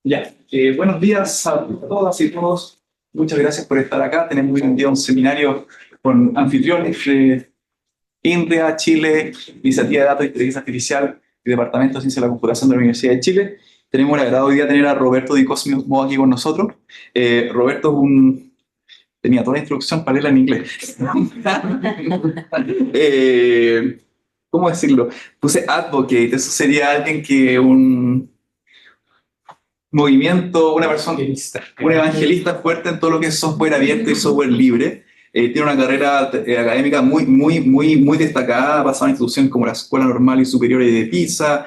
Ya, buenos días a todas y todos. Muchas gracias por estar acá. Tenemos hoy en día un seminario con anfitriones de INRIA, Chile, Iniciativa de Datos e Inteligencia Artificial y Departamento de Ciencia de la Computación de la Universidad de Chile. Tenemos el agrado hoy día tener a Roberto Di Cosimo aquí con nosotros. Roberto es tenía toda la instrucción para leerla en inglés. Eh, ¿Cómo decirlo? Puse advocate, eso sería alguien que movimiento, una persona, un evangelista fuerte en todo lo que es software abierto y software libre. Tiene una carrera académica muy destacada, basada en instituciones como la Escuela Normal y Superior de Pisa,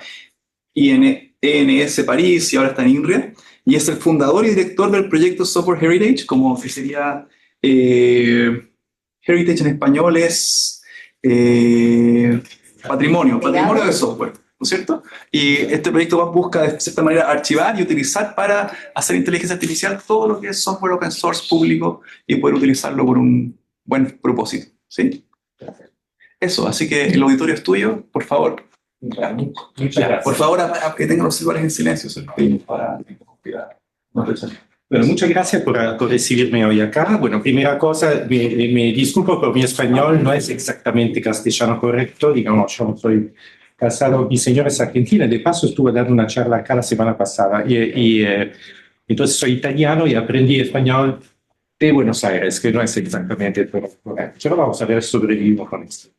ENS París y ahora está en INRIA. Y es el fundador y director del proyecto Software Heritage, como que sería Heritage en español es eh, patrimonio de software, ¿no es cierto? Y este proyecto busca de cierta manera archivar y utilizar para hacer inteligencia artificial todo lo que es software open source público y poder utilizarlo por un buen propósito, ¿sí? Eso, así que el auditorio es tuyo, por favor. Muchas gracias. Por favor, que tengan los celulares en silencio, para no rechazar. Bueno, muchas gracias por recibirme hoy acá. Bueno, primera cosa, me disculpo por mi español, no es exactamente castellano correcto, digamos, yo soy casado, mi señora es argentina, de paso estuve dando una charla acá la semana pasada, entonces soy italiano y aprendí español de Buenos Aires, que no es exactamente correcto, pero vamos a ver, sobrevivo con esto.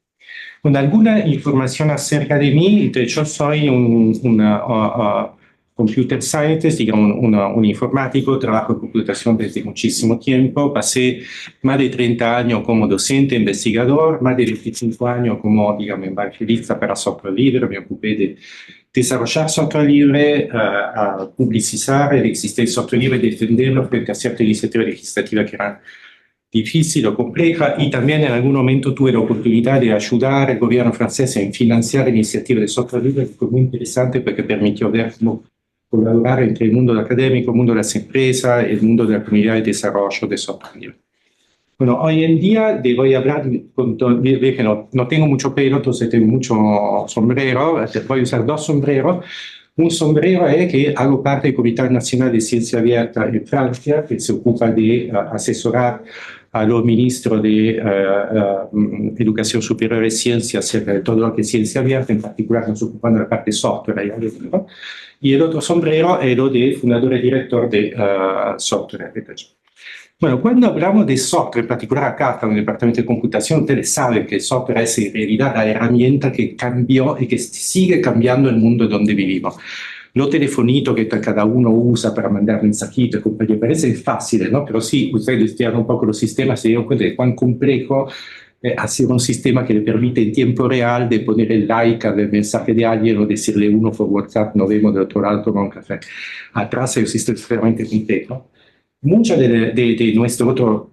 Con alguna información acerca de mí, yo soy una computer scientist, digamos, un informático, trabajo en computación desde muchísimo tiempo, pasé más de 30 años como docente, investigador, más de 25 años como, digamos, evangelista para software libre, me ocupé de desarrollar software libre, a publicizar el existente software libre y defenderlo frente a ciertas iniciativas legislativas que eran difícil o compleja, y también en algún momento tuve la oportunidad de ayudar al gobierno francés en financiar iniciativas de software libre, que fue muy interesante porque permitió ver cómo colaborar entre el mundo académico, el mundo de las empresas, el mundo de la comunidad de desarrollo de software libre. Bueno, hoy en día te voy a hablar, que no tengo mucho pelo, entonces tengo mucho sombrero, voy a usar dos sombreros. Un sombrero es que hago parte del Comité Nacional de Ciencia Abierta en Francia, que se ocupa de asesorar a los ministros de Educación Superior y Ciencia acerca de todo lo que es ciencia abierta, en particular nos ocupamos de la parte software. Y el otro sombrero es lo de fundador y director de Software Heritage. Bueno, cuando hablamos de software, en particular acá en el departamento de computación, ustedes saben que el software es en realidad la herramienta que cambió y que sigue cambiando el mundo donde vivimos. Los telefonitos que cada uno usa para mandar mensajitos, parece fácil, ¿no? Pero sí, ustedes estudian un poco los sistemas, se dieron cuenta de cuán complejo hacer un sistema que le permite en tiempo real de poner el like al mensaje de alguien o decirle uno por WhatsApp, nos vemos del otro lado, tomar un café. Atrás hay un sistema extremadamente complejo. Muchas de nuestro otro,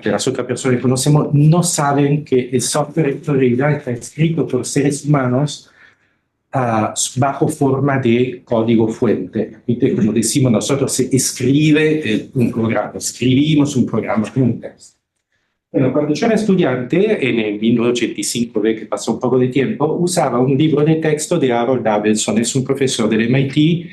de las otras personas que conocemos no saben que el software en realidad está escrito por seres humanos bajo forma de código fuente. ¿Viste? Como decimos nosotros, se escribe un programa, escribimos un programa, un texto. Bueno, cuando yo era estudiante, en el 1985, ve que pasó un poco de tiempo, usaba un libro de texto de Harold Davidson, es un profesor del MIT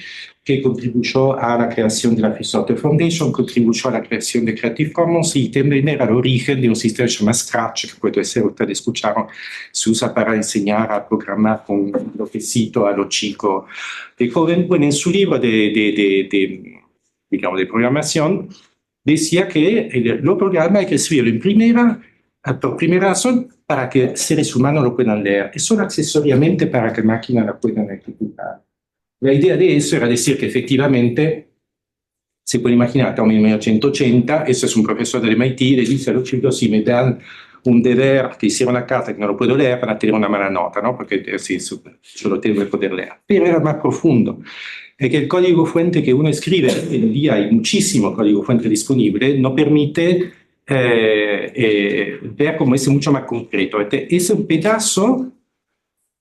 que contribuyó a la creación de la Free Software Foundation, contribuyó a la creación de Creative Commons y también era el origen de un sistema que se llama Scratch, que puede ser, ustedes escucharon, se usa para enseñar a programar con bloquecito a los chicos de joven. Bueno, en su libro digamos, de programación, decía que los programas hay que escribirlo por primera razón para que seres humanos lo puedan leer y solo accesoriamente para que máquinas la puedan ejecutar. La idea de eso era decir que efectivamente se puede imaginar, hasta 1980, eso es un profesor del MIT, le dice a los chicos, si me dan un deber que hicieron una carta que no lo puedo leer, van a tener una mala nota, ¿no? Porque sí, yo lo tengo que poder leer. Pero era más profundo. Es que el código fuente que uno escribe, hoy en día hay muchísimo código fuente disponible, no permite ver cómo es mucho más concreto. Es un pedazo,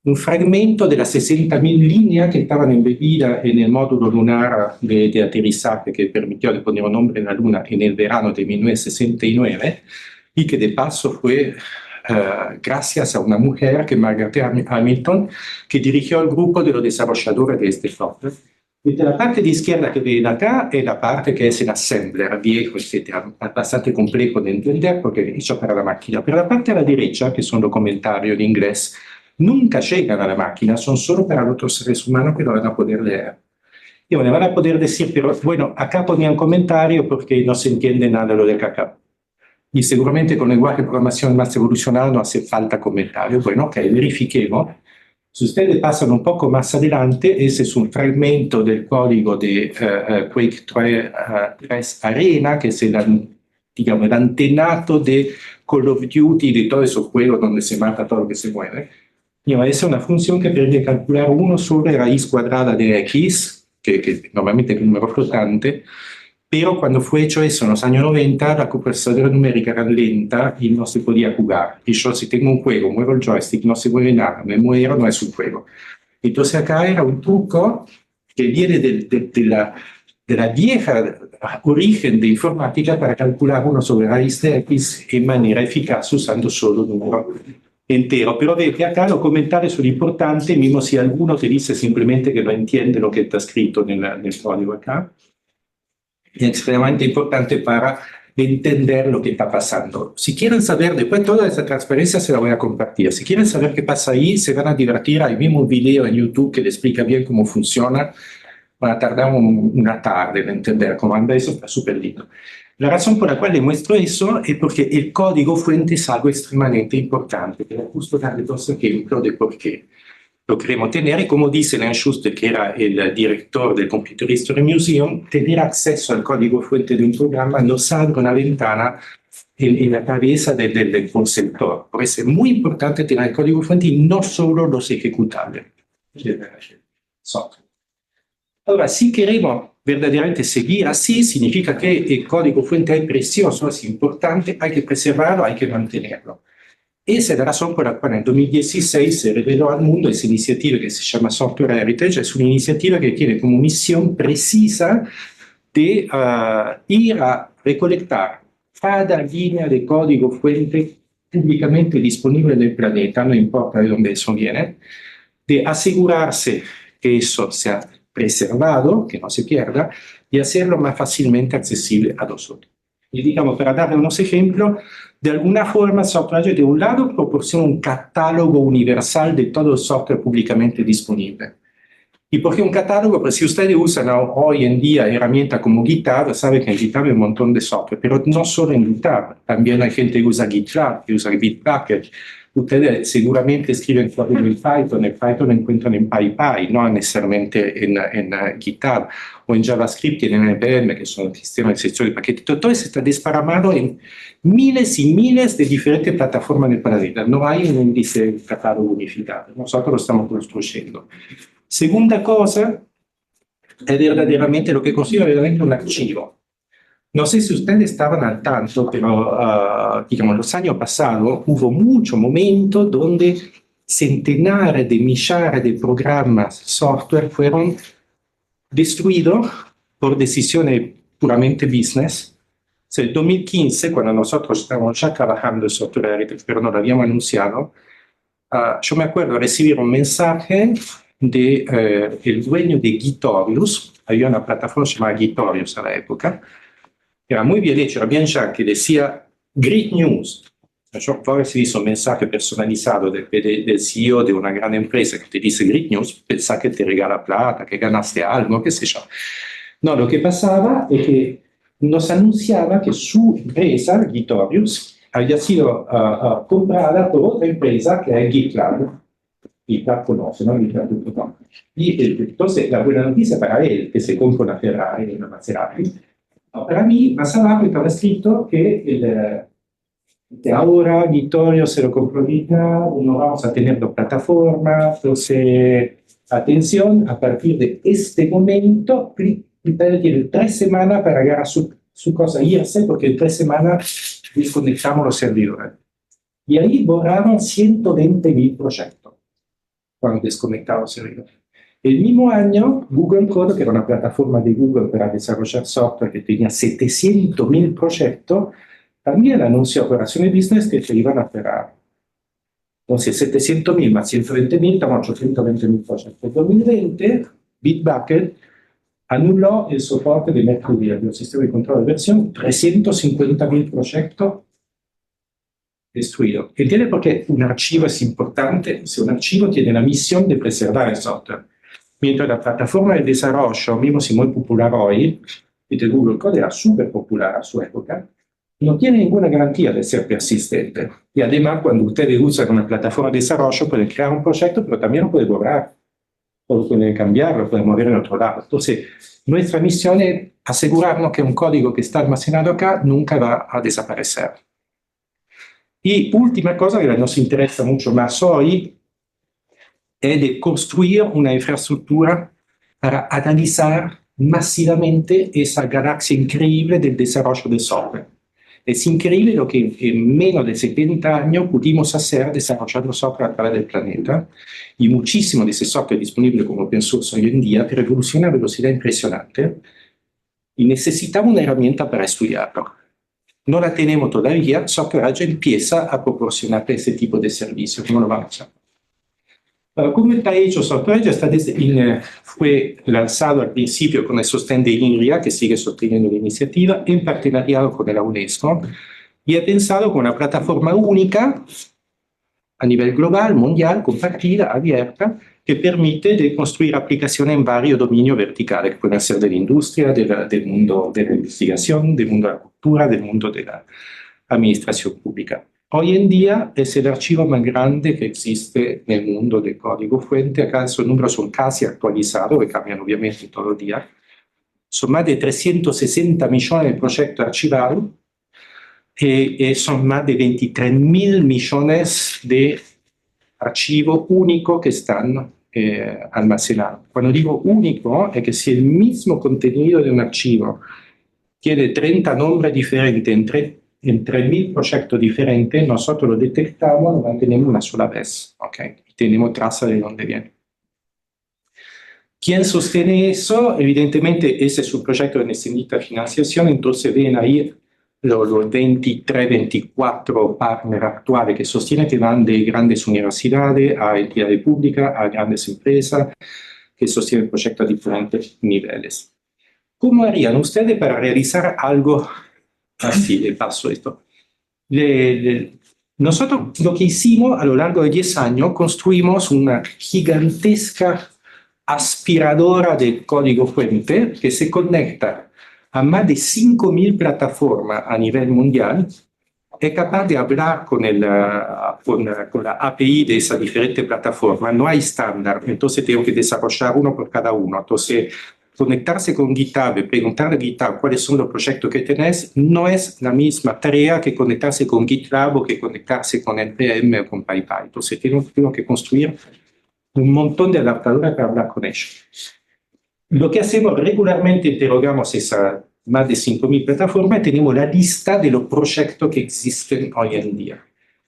un fragmento de las 60.000 líneas que estaban embebidas en el módulo lunar de aterrizaje que permitió de poner un nombre en la Luna en el verano de 1969 y que de paso fue gracias a una mujer, que Margaret Hamilton, que dirigió el grupo de los desarrolladores de este software. La parte de izquierda que ven acá es la parte que es el assembler, viejo, etcétera, bastante complejo de entender porque es hecho para la máquina. Pero la parte a la derecha, que son los comentarios en inglés, nunca llegan a la máquina, son solo para los otros seres humanos que lo van a poder leer. Y le van a poder decir, pero bueno, acá ponían comentario porque no se entiende nada de lo de acá. Y seguramente con el lenguaje de programación más evolucionado no hace falta comentario. Bueno, ok, verifiquemos. Si ustedes pasan un poco más adelante, ese es un fragmento del código de Quake 3 Arena, que es digamos, el antenato de Call of Duty, de todos esos juegos donde se mata todo lo que se mueve. Y esa es una función que permite calcular 1 sobre raíz cuadrada de x, que normalmente es un número flotante, pero cuando fue hecho eso en los años 90, la computadora numérica era lenta y no se podía jugar. Y yo, si tengo un juego, muevo el joystick, no se mueve nada, me muero, no es un juego. Entonces acá era un truco que viene de la vieja origen de informática para calcular 1 sobre raíz de x en manera eficaz usando solo un número entero. Pero ve que acá los comentarios son importantes, mismo si alguno te dice simplemente que no entiende lo que está escrito nel código acá. Es extremadamente importante para entender lo que está pasando. Si quieren saber, después toda esa transparencia se la voy a compartir. Si quieren saber qué pasa ahí, se van a divertir. Hay mismo un video en YouTube que le explica bien cómo funciona. Van a tardar una tarde en entender cómo anda eso, está súper lindo. La razón por la cual le muestro eso es porque el código fuente es algo extremadamente importante. Quiero justo darle dos ejemplos de por qué lo queremos tener. Y como dice Len Schuster, que era el director del Computer History Museum, tener acceso al código fuente de un programa nos abre una ventana en la cabeza del conceptor. Por eso es muy importante tener el código fuente y no solo los ejecutables. Ahora, si queremos verdaderamente seguir así, significa que el código fuente es precioso, es importante, hay que preservarlo, hay que mantenerlo. Esa es la razón por la cual en 2016 se reveló al mundo esa iniciativa que se llama Software Heritage. Es una iniciativa que tiene como misión precisa de ir a recolectar cada línea de código fuente públicamente disponible del planeta, no importa de dónde eso viene, de asegurarse que eso sea preservado, que no se pierda, y hacerlo más fácilmente accesible a nosotros. Y digamos, para darle unos ejemplos, de alguna forma Software de un lado proporciona un catálogo universal de todo el software públicamente disponible. ¿Y por qué un catálogo? Pues si ustedes usan hoy en día herramientas como GitHub, saben que en GitHub hay un montón de software, pero no solo en GitHub, también hay gente que usa GitLab, que usa Bitbucket. Ustedes seguramente escriben código en Python lo encuentran en PyPy, no necesariamente en GitHub, o en JavaScript y en NPM, que son sistemas de gestión de paquetes. Todo eso está desparramado en miles y miles de diferentes plataformas del planeta. No hay un índice catálogo unificado. Nosotros lo estamos construyendo. Segunda cosa, es verdaderamente lo que considero verdaderamente un archivo. No sé si ustedes estaban al tanto, pero digamos, los años pasados hubo muchos momentos donde centenares de millares de programas software fueron destruidos por decisiones puramente business. O sea, el 2015, cuando nosotros estábamos ya trabajando en Software Heritage, pero no lo habíamos anunciado, yo me acuerdo de recibir un mensaje del dueño de Gitorius. Había una plataforma llamada Gitorius a la época. Era muy bien hecho, era bien ya, que decía Great News. Yo puedo recibir un mensaje personalizado del CEO de una gran empresa que te dice Great News, pensá que te regala plata, que ganaste algo, qué sé yo. No, lo que pasaba es que nos anunciaba que su empresa, Gitorius, había sido comprada por otra empresa que es GitLab. GitLab conoce, ¿no? GitLab.com. Y entonces la buena noticia para él, que se compra una Ferrari, una Maserati. No, para mí, más abajo estaba escrito que ahora Vittorio se lo compró GitLab, no vamos a tener dos plataformas, entonces, atención, a partir de este momento, tiene 3 semanas para agarrar su cosa y irse, porque en 3 semanas desconectamos los servidores. Y ahí borraron 120.000 proyectos cuando desconectaron los servidores. El mismo año, Google Code, que era una plataforma de Google para desarrollar software que tenía 700.000 proyectos, también anunció operaciones business que se iban a cerrar. Entonces, 700.000 más 120.000, estamos a 820.000 proyectos. En 2020, Bitbucket anuló el soporte de MercuryDB, el sistema de control de versión, 350.000 proyectos destruidos. ¿Entiende por qué un archivo es importante? Si un archivo tiene la misión de preservar el software. Mientras la plataforma de desarrollo, mismo si muy popular hoy, y Google Code era súper popular a su época, no tiene ninguna garantía de ser persistente. Y además, cuando ustedes usan una plataforma de desarrollo, pueden crear un proyecto, pero también lo pueden borrar, o lo pueden cambiar, lo pueden mover en otro lado. Entonces, nuestra misión es asegurarnos que un código que está almacenado acá nunca va a desaparecer. Y última cosa que nos interesa mucho más hoy es de construir una infraestructura para analizar masivamente esa galaxia increíble del desarrollo de software. Es increíble lo que en menos de 70 años pudimos hacer desarrollando software a través del planeta, y muchísimo de ese software disponible como open source hoy en día evoluciona a velocidad impresionante y necesitamos una herramienta para estudiarlo. No la tenemos todavía, Software ya empieza a proporcionar ese tipo de servicio. ¿Cómo lo vamos a hacer? ¿Cómo está hecho Software? Fue lanzado al principio con el sostén de INRIA, que sigue sosteniendo la iniciativa, en partenariado con la UNESCO, y ha pensado con una plataforma única a nivel global, mundial, compartida, abierta, que permite de construir aplicaciones en varios dominios verticales, que pueden ser de la industria, del mundo de la investigación, del mundo de la cultura, del mundo de la administración pública. Hoy en día es el archivo más grande que existe en el mundo del código fuente. Acá esos números son casi actualizados, que cambian obviamente todo el día. Son más de 360 millones de proyectos archivados y son más de 23.000 millones de archivos únicos que están almacenados. Cuando digo único, es que si el mismo contenido de un archivo tiene 30 nombres diferentes en 3.000 proyectos diferentes, nosotros lo detectamos, lo mantenemos una sola vez, ¿okay? Y tenemos traza de dónde viene. ¿Quién sostiene eso? Evidentemente, ese es un proyecto que necesita financiación, entonces ven ahí los 23, 24 partners actuales que sostienen, que van de grandes universidades a entidades públicas, a grandes empresas, que sostienen proyectos a diferentes niveles. ¿Cómo harían ustedes para realizar algo así? De paso esto. Nosotros lo que hicimos a lo largo de 10 años, construimos una gigantesca aspiradora de código fuente que se conecta a más de 5.000 plataformas a nivel mundial. Es capaz de hablar con la API de esas diferentes plataformas. No hay estándar, entonces tengo que desarrollar uno por cada uno. Entonces, conectarse con GitHub y preguntarle a GitHub cuáles son los proyectos que tenés no es la misma tarea que conectarse con GitLab o que conectarse con NPM o con PyPy. Entonces, tengo que construir un montón de adaptadores para hablar con ellos. Lo que hacemos regularmente, interrogamos esas más de 5.000 plataformas y tenemos la lista de los proyectos que existen hoy en día.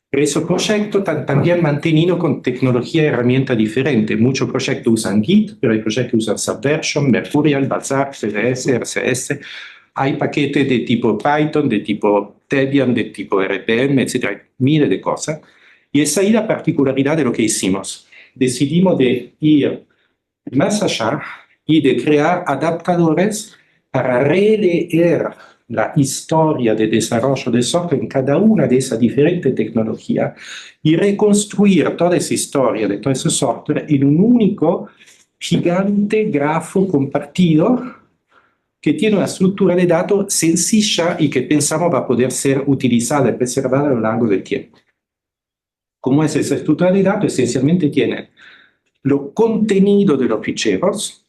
Pero esos proyectos están también mantenidos con tecnología y herramientas diferentes. Muchos proyectos usan Git, pero hay proyectos que usan Subversion, Mercurial, Balzac, CDS, RCS. Hay paquetes de tipo Python, de tipo Debian, de tipo RPM, etc. Hay miles de cosas. Y esa es la particularidad de lo que hicimos. Decidimos de ir más allá y de crear adaptadores para releer la historia de desarrollo de software en cada una de esas diferentes tecnologías y reconstruir toda esa historia de todo ese software en un único gigante grafo compartido que tiene una estructura de datos sencilla y que pensamos va a poder ser utilizada y preservada a lo largo del tiempo. ¿Cómo es esa estructura de datos? Esencialmente tiene los contenidos de los ficheros.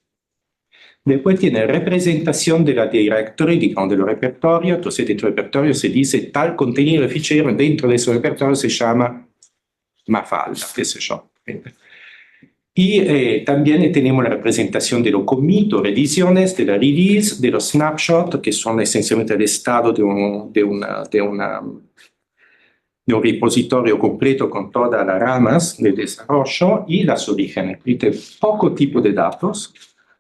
Después tiene representación de la directory, digamos, de los repertorios. Entonces, dentro del repertorio se dice tal contenido de fichero, dentro de ese repertorio se llama Mafalda, qué sé yo. Y también tenemos la representación de los commits, revisiones, de la release, de los snapshots, que son esencialmente el estado de un repositorio completo con todas las ramas de desarrollo y las orígenes. Y de poco tipo de datos,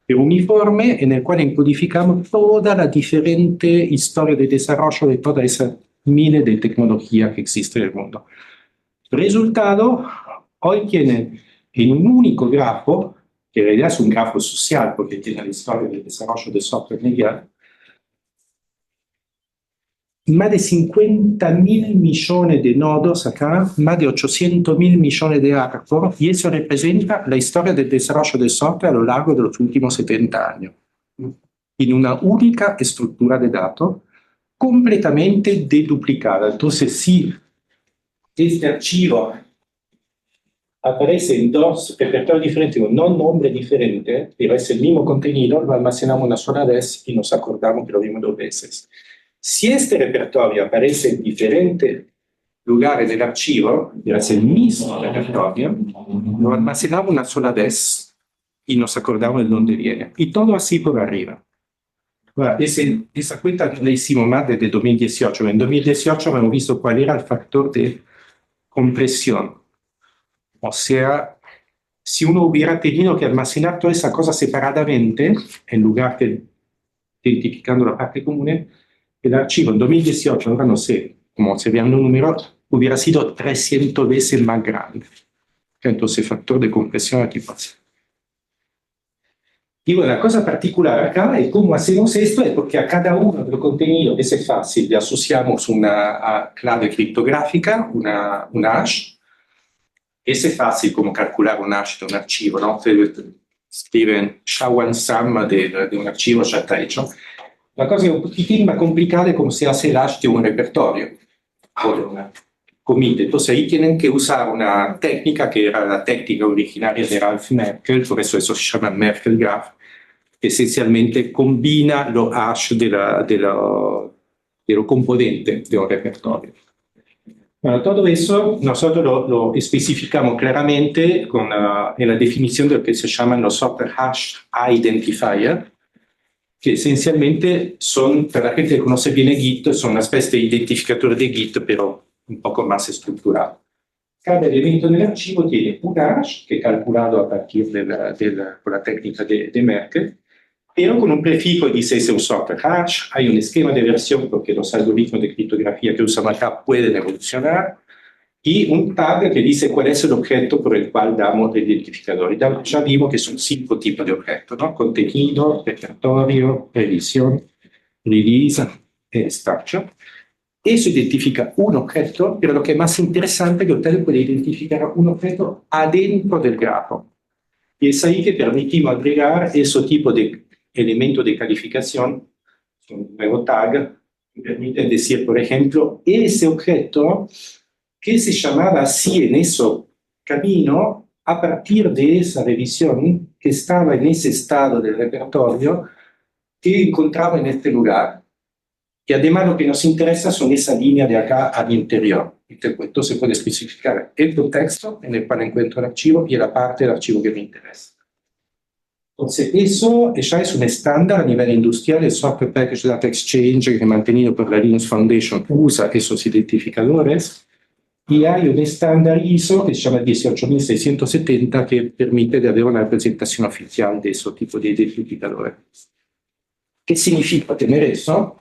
pero uniforme en el cual encodificamos toda la diferente historia de desarrollo de todas esas miles de tecnologías que existen en el mundo. Resultado, hoy tienen en un único grafo que en realidad es un grafo social porque tiene la historia del desarrollo del software mundial, más de 50.000 millones de nodos acá, más de 800.000 millones de hardware, y eso representa la historia del desarrollo del software a lo largo de los últimos 70 años, en una única estructura de datos completamente deduplicada. Entonces, si este archivo aparece en dos repertorios diferentes, con no nombres diferentes, pero es el mismo contenido, lo almacenamos una sola vez y nos acordamos que lo vimos dos veces. Si este repertorio aparece en diferentes lugares del archivo, pero es el mismo repertorio, lo almacenamos una sola vez y nos acordamos de dónde viene. Y todo así por arriba. Bueno, esa cuenta la hicimos más desde 2018. En 2018 hemos visto cuál era el factor de compresión. O sea, si uno hubiera tenido que almacenar toda esa cosa separadamente, en lugar de identificando la parte común, el archivo en 2018, ahora no sé, como se vean los números, hubiera sido 300 veces más grande. Entonces, el factor de compresión aquí pasa. Y bueno, la cosa particular acá es cómo hacemos esto, es porque a cada uno de los contenidos, ese es fácil, le asociamos una clave criptográfica, una hash. Ese es fácil como calcular un hash de un archivo, ¿no? Escriben SHA-1SUM de un archivo, ya está hecho. La cosa es un poquitín más complicada, como se hace el hash de un repertorio o de una commit. Entonces ahí tienen que usar una técnica que era la técnica originaria de Ralph Merkle, por eso se llama Merkle Graph, que esencialmente combina los hash de los componentes de un repertorio. Bueno, todo eso nosotros lo especificamos claramente en la definición de lo que se llaman los Software Hash Identifier, que esencialmente son, para la gente que conoce bien Git, son una especie de identificador de Git, pero un poco más estructurado. Cada elemento del archivo tiene un hash, que es calculado a partir con la técnica de Merkle, pero con un prefijo dice es un software hash, hay un esquema de versión porque los algoritmos de criptografía que usamos acá pueden evolucionar, y un tag que dice cuál es el objeto por el cual damos el identificador. Y ya vimos que son 5 tipos de objetos, ¿no? Contenido, repertorio, revisión, release, structure. Eso identifica un objeto, pero lo que es más interesante es que usted puede identificar un objeto adentro del grafo. Y es ahí que permitimos agregar ese tipo de elemento de calificación, un nuevo tag, que permite decir, por ejemplo, ese objeto que se llamaba así en ese camino a partir de esa revisión que estaba en ese estado del repertorio que encontraba en este lugar. Y además lo que nos interesa son esa línea de acá al interior. Entonces se puede especificar el contexto en el cual encuentro el archivo y la parte del archivo que me interesa. Entonces eso ya es un estándar a nivel industrial. El Software Package Data Exchange, que mantenido por la Linux Foundation, usa esos identificadores. Y hay un estándar ISO que se llama 18670 que permite de haber una representación oficial de ese tipo de identificadores. ¿Qué significa tener eso?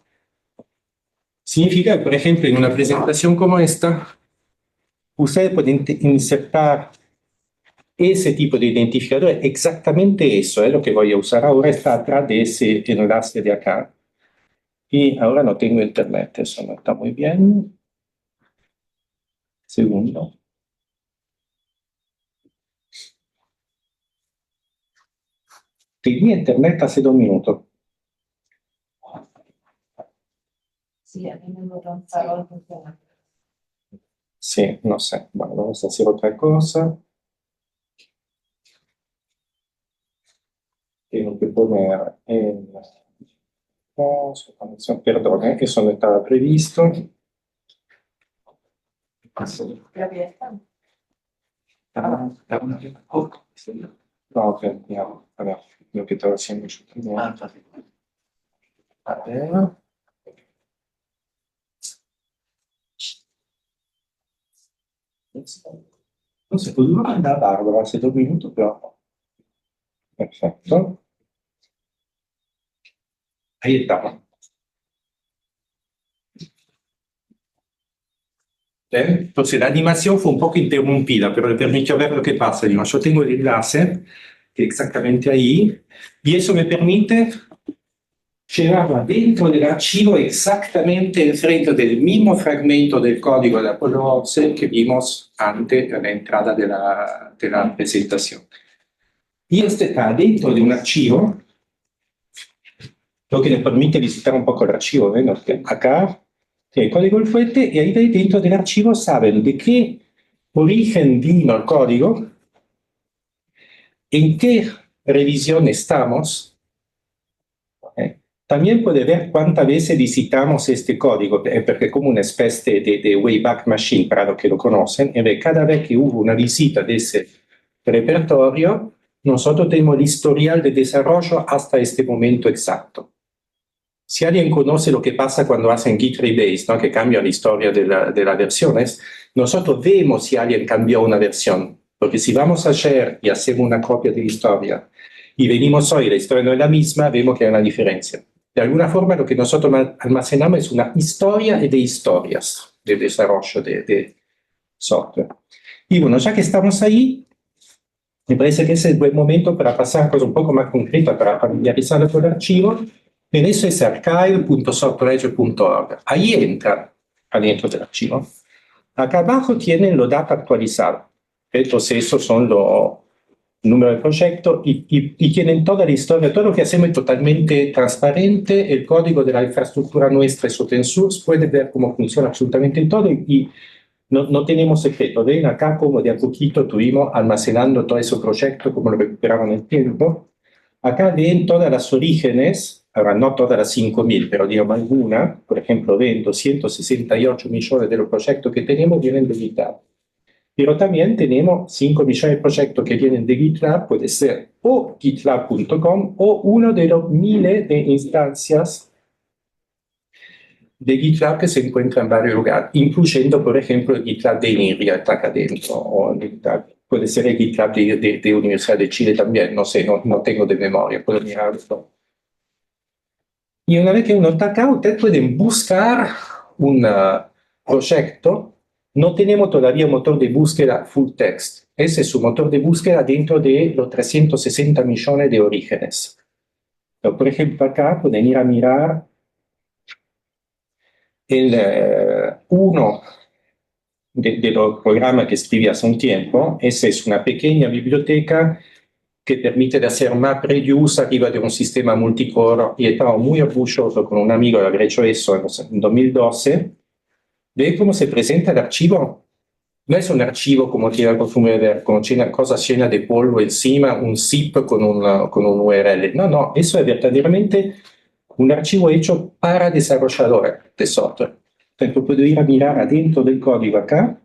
Significa que, por ejemplo, en una presentación como esta, ustedes pueden insertar ese tipo de identificador, exactamente eso es lo que voy a usar ahora, está atrás de ese enlace de acá. Y ahora no tengo internet, eso no está muy bien. Segundo. Tenía internet hace 2 minutos. Sí, a mí me lo lanzaron funcionando. Sí, no sé. Bueno, vamos a hacer otra cosa. Tengo que poner en su conexión. Perdón, eso no estaba previsto. Pero ya está. No, ok, ya. A ver, lo que estaba haciendo yo también. A ver. No sé, pues no anda bárbaro hace 2 minutos, pero. Perfecto. Ahí estamos. Entonces la animación fue un poco interrumpida, pero le permitió ver lo que pasa. Digo, yo tengo el enlace exactamente ahí, y eso me permite llevarla dentro del archivo exactamente enfrente del mismo fragmento del código de Apollo 11 que vimos antes de la entrada de la presentación. Y este está dentro de un archivo, lo que le permite visitar un poco el archivo. ¿Ven? Acá tiene el código del fuente y ahí dentro del archivo saben de qué origen vino el código, en qué revisión estamos. También puede ver cuántas veces visitamos este código, porque es como una especie de Wayback Machine para los que lo conocen, y cada vez que hubo una visita de ese repertorio, nosotros tenemos el historial de desarrollo hasta este momento exacto. Si alguien conoce lo que pasa cuando hacen Git rebase, ¿no? Que cambia la historia de las versiones, nosotros vemos si alguien cambió una versión, porque si vamos ayer y hacemos una copia de la historia y venimos hoy y la historia no es la misma, vemos que hay una diferencia. De alguna forma lo que nosotros almacenamos es una historia de historias de desarrollo de software. Y bueno, ya que estamos ahí, me parece que ese es el buen momento para pasar a cosas un poco más concretas, para familiarizarlo con el archivo. En eso es archive.softwareedge.org. Ahí entra adentro del archivo. Acá abajo tienen los datos actualizados. Entonces, esos son los números del proyecto y tienen toda la historia. Todo lo que hacemos es totalmente transparente. El código de la infraestructura nuestra es open source. Pueden ver cómo funciona absolutamente todo y no tenemos secreto. Ven acá como de a poquito estuvimos almacenando todo ese proyecto, como lo recuperaron en el tiempo. Acá ven todas las orígenes. Ahora, no todas las 5.000, pero digamos alguna. Por ejemplo, ven 268 millones de los proyectos que tenemos vienen de GitHub. Pero también tenemos 5 millones de proyectos que vienen de GitLab, puede ser o gitlab.com o uno de los miles de instancias de GitLab que se encuentran en varios lugares, incluyendo, por ejemplo, el GitLab de INRIA, está acá dentro, o puede ser el GitLab de Universidad de Chile también, no sé, no tengo de memoria, puedo mirarlo. Y una vez que uno está acá, ustedes pueden buscar un proyecto. No tenemos todavía motor de búsqueda full text. Ese es su motor de búsqueda dentro de los 360 millones de orígenes. Pero, por ejemplo, acá pueden ir a mirar uno de los programas que escribí hace un tiempo. Esa es una pequeña biblioteca que permite de hacer MapReduce arriba de un sistema multicore, y estaba muy orgulloso con un amigo de haber hecho eso en 2012. ¿Ve cómo se presenta el archivo? No es un archivo como tiene la costumbre de ver, con cosas llenas de polvo encima, un zip con un URL. No, eso es verdaderamente un archivo hecho para desarrolladores de software. Entonces puedo ir a mirar adentro del código acá.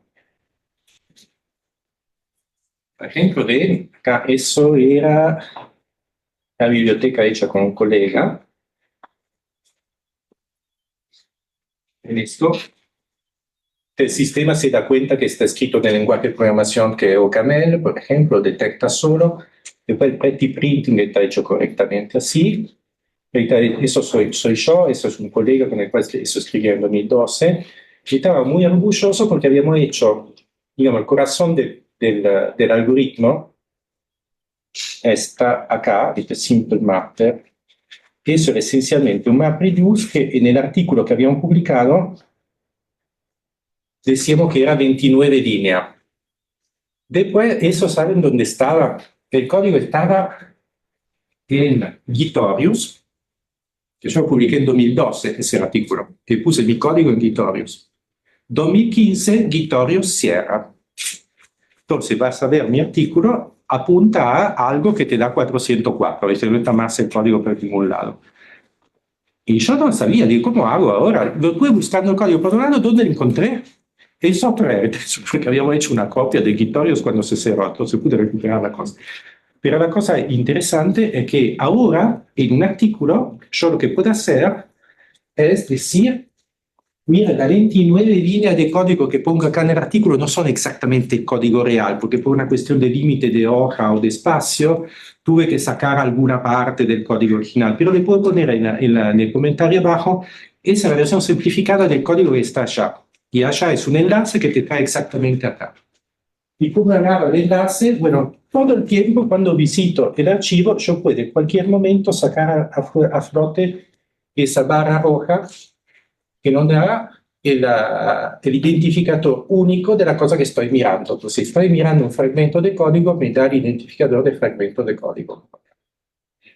Por ejemplo, ven, acá eso era la biblioteca hecha con un colega. ¿Ven esto? El sistema se da cuenta que está escrito en el lenguaje de programación que es OCaml, por ejemplo, detecta solo. Después el pretty printing está hecho correctamente así. Eso soy yo, eso es un colega con el cual eso escribí en 2012. Y estaba muy orgulloso porque habíamos hecho, digamos, el corazón del algoritmo. Está acá, este Simple Mapper. Eso es esencialmente un MapReduce que en el artículo que habíamos publicado decíamos que era 29 líneas. Después, eso saben dónde estaba. El código estaba en Gitorius, que yo publiqué en 2012, ese artículo, que puse mi código en Gitorius. 2015, Gitorius cierra. Entonces vas a ver mi artículo, apunta a algo que te da 404, y no está más el código por ningún lado. Y yo no sabía, digo, ¿cómo hago ahora? Lo estuve buscando el código por un lado, ¿dónde lo encontré? El software, porque habíamos hecho una copia de Gitorius cuando se cerró, entonces pude recuperar la cosa. Pero la cosa interesante es que ahora, en un artículo, yo lo que puedo hacer es decir, mira, las 29 líneas de código que pongo acá en el artículo no son exactamente el código real, porque por una cuestión de límite de hoja o de espacio, tuve que sacar alguna parte del código original, pero le puedo poner en el comentario abajo, esa es la versión simplificada del código que está allá. Y allá es un enlace que te trae exactamente acá. ¿Y cómo agarro el enlace? Bueno, todo el tiempo cuando visito el archivo, yo puedo en cualquier momento sacar a flote esa barra roja que nos da el identificador único de la cosa que estoy mirando. Entonces, si estoy mirando un fragmento de código, me da el identificador del fragmento de código.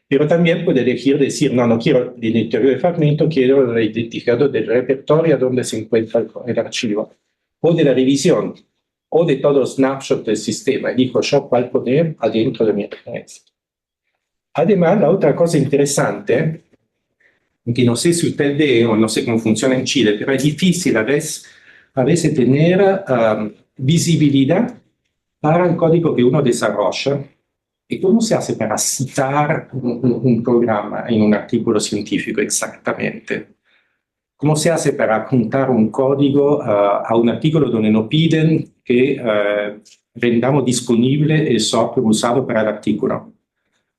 Pero también puede elegir decir, no, no quiero el identificador de fragmento, quiero el identificador del repertorio donde se encuentra el archivo, o de la revisión, o de todo snapshot del sistema. Elijo yo cuál poner adentro de mi referencia. Además, la otra cosa interesante, que no sé si usted ve o no sé cómo funciona en Chile, pero es difícil a veces tener visibilidad para el código que uno desarrolla. ¿Y cómo se hace para citar un programa en un artículo científico exactamente? ¿Cómo se hace para apuntar un código a un artículo donde nos piden que rendamos disponible el software usado para el artículo?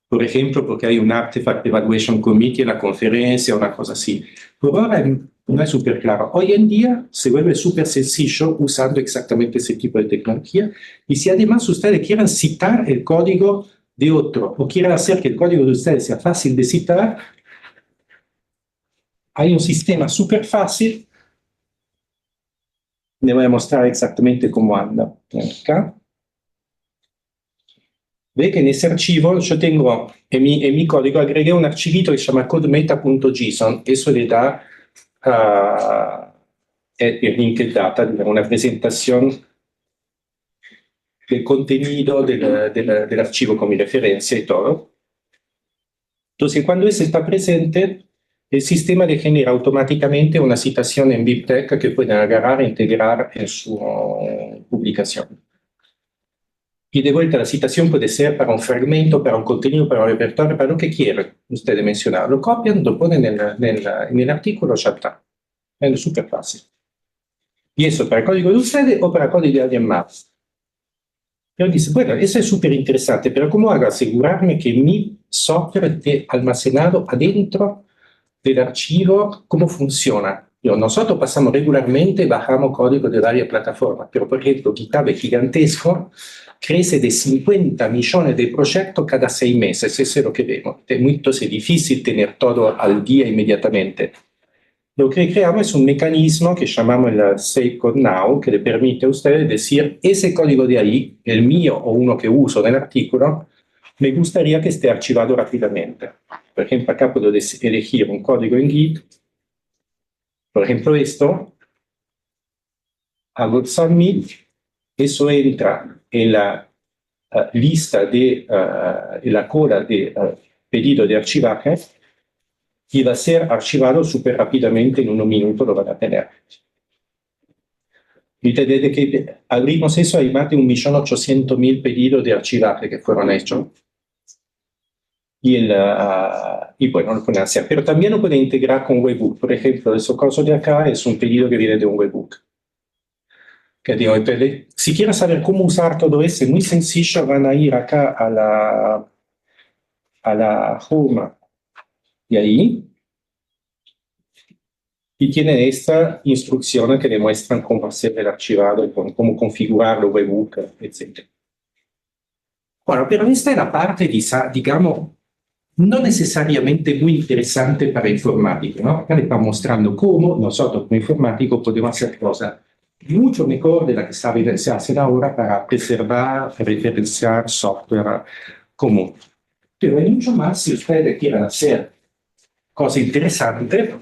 Por ejemplo, porque hay un Artifact Evaluation Committee en la conferencia o una cosa así. Por ahora no es súper claro. Hoy en día se vuelve súper sencillo usando exactamente ese tipo de tecnología. Y si además ustedes quieren citar el código de otro o quieren hacer que el código de ustedes sea fácil de citar, hay un sistema súper fácil. Le voy a mostrar exactamente cómo anda. Acá. Ve que en ese archivo yo tengo, en mi código agregué un archivito que se llama codemeta.json. Eso le da el linked data, una presentación del contenido del archivo con mi referencia y todo. Entonces, cuando ese está presente, el sistema le genera automáticamente una citación en BibTeX que pueden agarrar e integrar en su publicación. Y de vuelta la citación puede ser para un fragmento, para un contenido, para un repertorio, para lo que quieran ustedes mencionar. Lo copian, lo ponen en el artículo, ya está. Es súper fácil. Y eso para el código de ustedes o para el código de alguien más. Pero dice, bueno, eso es súper interesante, pero ¿cómo hago asegurarme que mi software esté almacenado adentro del archivo? ¿Cómo funciona? Nosotros pasamos regularmente, bajamos código de varias plataformas, pero por ejemplo, GitHub es gigantesco, crece de 50 millones de proyectos cada 6 meses, eso es lo que vemos. Es difícil tener todo al día inmediatamente. Lo que creamos es un mecanismo que llamamos el Save Code Now, que le permite a ustedes decir, ese código de ahí, el mío o uno que uso en el artículo, me gustaría que esté archivado rápidamente. Por ejemplo, acá puedo elegir un código en Git. Por ejemplo, esto. Hago Submit. Eso entra en la lista en la cola de pedido de archivaje y va a ser archivado súper rápidamente, en 1 minuto lo van a tener. Y desde que abrimos eso hay más de 1.800.000 pedidos de archivaje que fueron hechos. Y bueno, lo pueden hacer. Pero también lo pueden integrar con Webhook. Por ejemplo, el socorro de acá es un pedido que viene de un Webhook. Que digo, si quieren saber cómo usar todo eso, es muy sencillo, van a ir acá a la home de ahí y tienen esta instrucción que demuestran cómo hacer el archivado y cómo configurarlo, Webhook, etc. Bueno, pero esta es la parte, digamos, no necesariamente muy interesante para informáticos, ¿no? Acá le estamos mostrando cómo nosotros como informáticos podemos hacer cosas mucho mejor de la que se hacen ahora para preservar, referenciar software común. Pero hay mucho más si ustedes quieren hacer cosas interesantes.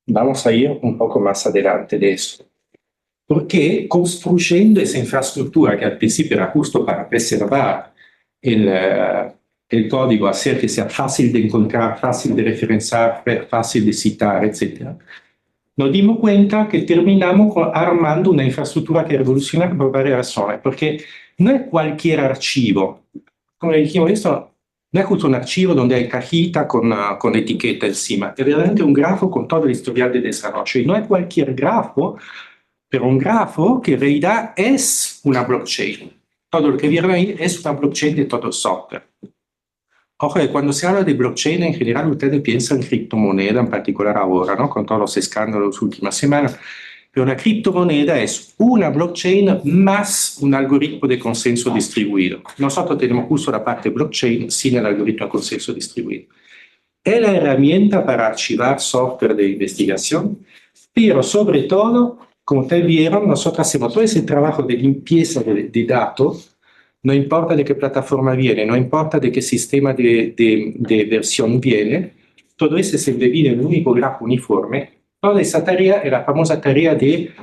Vamos a ir un poco más adelante de eso. Porque construyendo esa infraestructura que al principio era justo para preservar el código, hacer que sea fácil de encontrar, fácil de referenciar, fácil de citar, etc., nos dimos cuenta que terminamos armando una infraestructura que revoluciona por varias razones, porque no es cualquier archivo. Como le dijimos, esto no es justo un archivo donde hay cajita con etiqueta encima, es realmente un grafo con todo el historial de desarrollo. Y no es cualquier grafo, pero un grafo que en realidad es una blockchain. Todo lo que vieron ahí es una blockchain de todo el software. Ojo, que cuando se habla de blockchain en general ustedes piensan en criptomoneda, en particular ahora, ¿no? Con todos los escándalos de las últimas semanas. Pero una criptomoneda es una blockchain más un algoritmo de consenso distribuido. Nosotros tenemos justo la parte blockchain sin el algoritmo de consenso distribuido. Es la herramienta para archivar software de investigación, pero sobre todo, como ustedes vieron, nosotros hacemos todo ese trabajo de limpieza de datos, no importa de qué plataforma viene, no importa de qué sistema de versión viene, todo eso se divide en un único grafo uniforme. Toda esa tarea es la famosa tarea de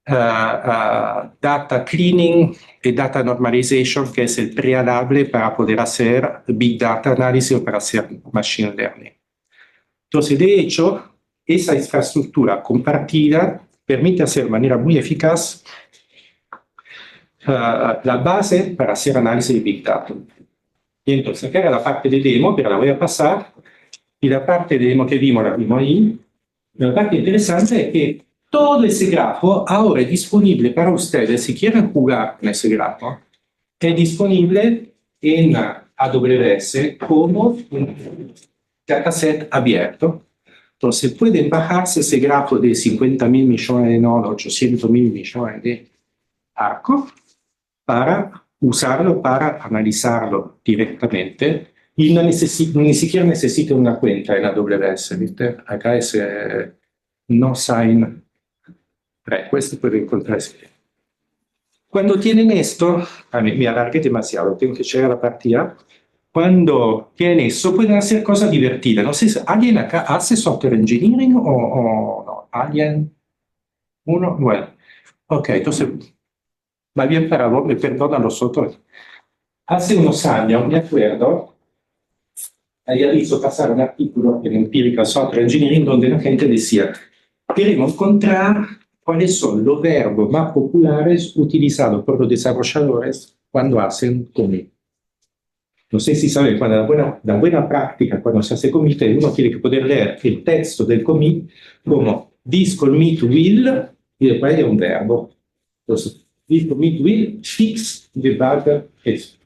data cleaning y data normalization, que es el prealable para poder hacer big data análisis o para hacer machine learning. Entonces, de hecho, esa infraestructura compartida permite hacer de manera muy eficaz la base para hacer análisis de Big Data. Y entonces, acá era la parte de demo, pero la voy a pasar. Y la parte de demo que vimos, la vimos ahí. La parte interesante es que todo ese grafo ahora es disponible para ustedes, si quieren jugar con ese grafo, es disponible en AWS como un dataset abierto. Entonces pueden bajarse ese grafo de 50.000 millones de nodos, 800.000 millones de arcos, para usarlo para analizarlo directamente y no ni siquiera necesita una cuenta en AWS, ¿viste? Acá es no sign 3, questo puede encontrarse. Cuando tienen esto, me alargué demasiado, tengo que llegar a la partida. Cuando tienen eso, pueden hacer cosas divertidas. No sé si alguien acá hace software engineering o no. ¿Alguien? ¿Uno? Bueno, ok, entonces va bien para vos, me perdonan los otros. Hace unos años, me acuerdo, había visto pasar un artículo en Empirical Software Engineering donde la gente decía, queremos encontrar cuáles son los verbos más populares utilizados por los desarrolladores cuando hacen commit. No sé si saben, cuando la buena práctica, cuando se hace commit, uno tiene que poder leer el texto del commit como this commit will, y después hay un verbo. Entonces, this commit will fix the bug,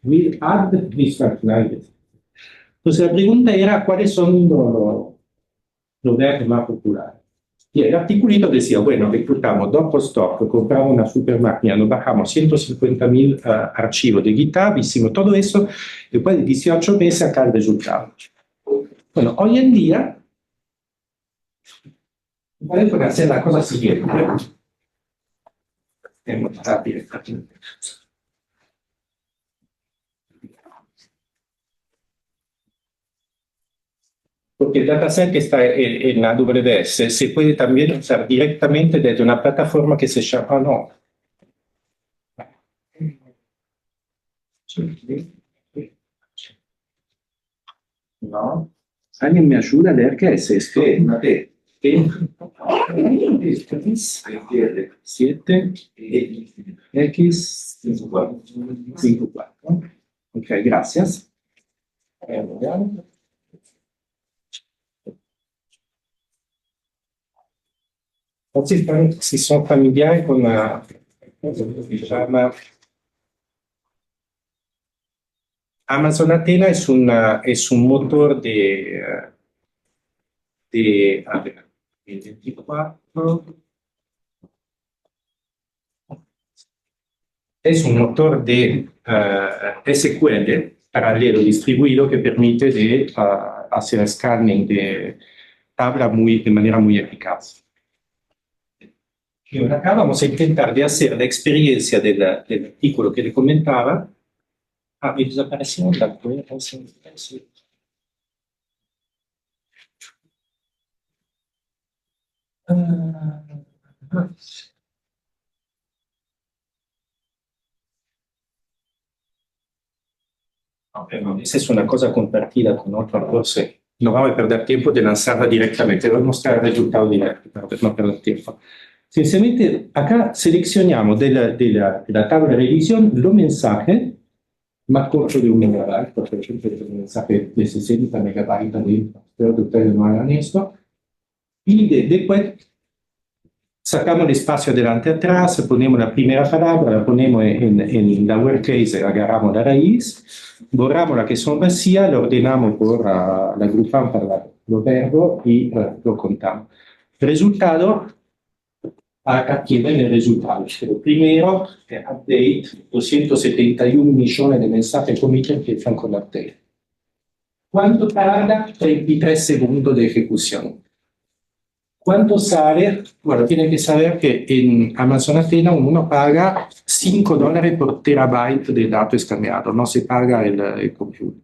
will add this functionality. Entonces, la pregunta era cuáles son los verbos más populares. Y el articulito decía, bueno, reclutamos dos postdocs, compramos una super máquina, nos bajamos 150.000 archivos de GitHub, hicimos todo eso, después de 18 meses acá el resultado. Bueno, hoy en día, pueden hacer la cosa siguiente. Porque el dataset que está en AWS se puede también usar directamente desde una plataforma que se llama, no. No. ¿Alguien me ayuda a leer qué es esto? 7 X 54. Ok, gracias. Si son familiares con la cosa que se llama Amazon Athena, es un motor a ver, 24. Es un motor de SQL paralelo distribuido que permite hacer scanning de tabla de manera muy eficaz. Y ahora acá vamos a intentar de hacer la experiencia del artículo que le comentaba. Me desapareció un dato. Esa es una cosa compartida con otro, entonces no vamos a perder tiempo de lanzarla directamente, voy a mostrar el resultado directo para no perder tiempo. Sencillamente, acá seleccionamos de la tabla de revisión los mensajes más cortos de 1 megabyte, por ejemplo, un mensaje de 60 megabytes, espero que ustedes no hagan esto, y después sacamos el espacio adelante y atrás, ponemos la primera palabra, la ponemos en lowercase, agarramos la raíz, borramos la que son vacías, la ordenamos la agrupamos para los verbos y lo contamos. El resultado acá tienen el resultado. Pero primero, update, 271 millones de mensajes commit empiezan con update. ¿Cuánto tarda? 33 segundos de ejecución. ¿Cuánto sale? Bueno, tienen que saber que en Amazon Athena uno paga $5 por terabyte de datos escaneados, no se paga el computer.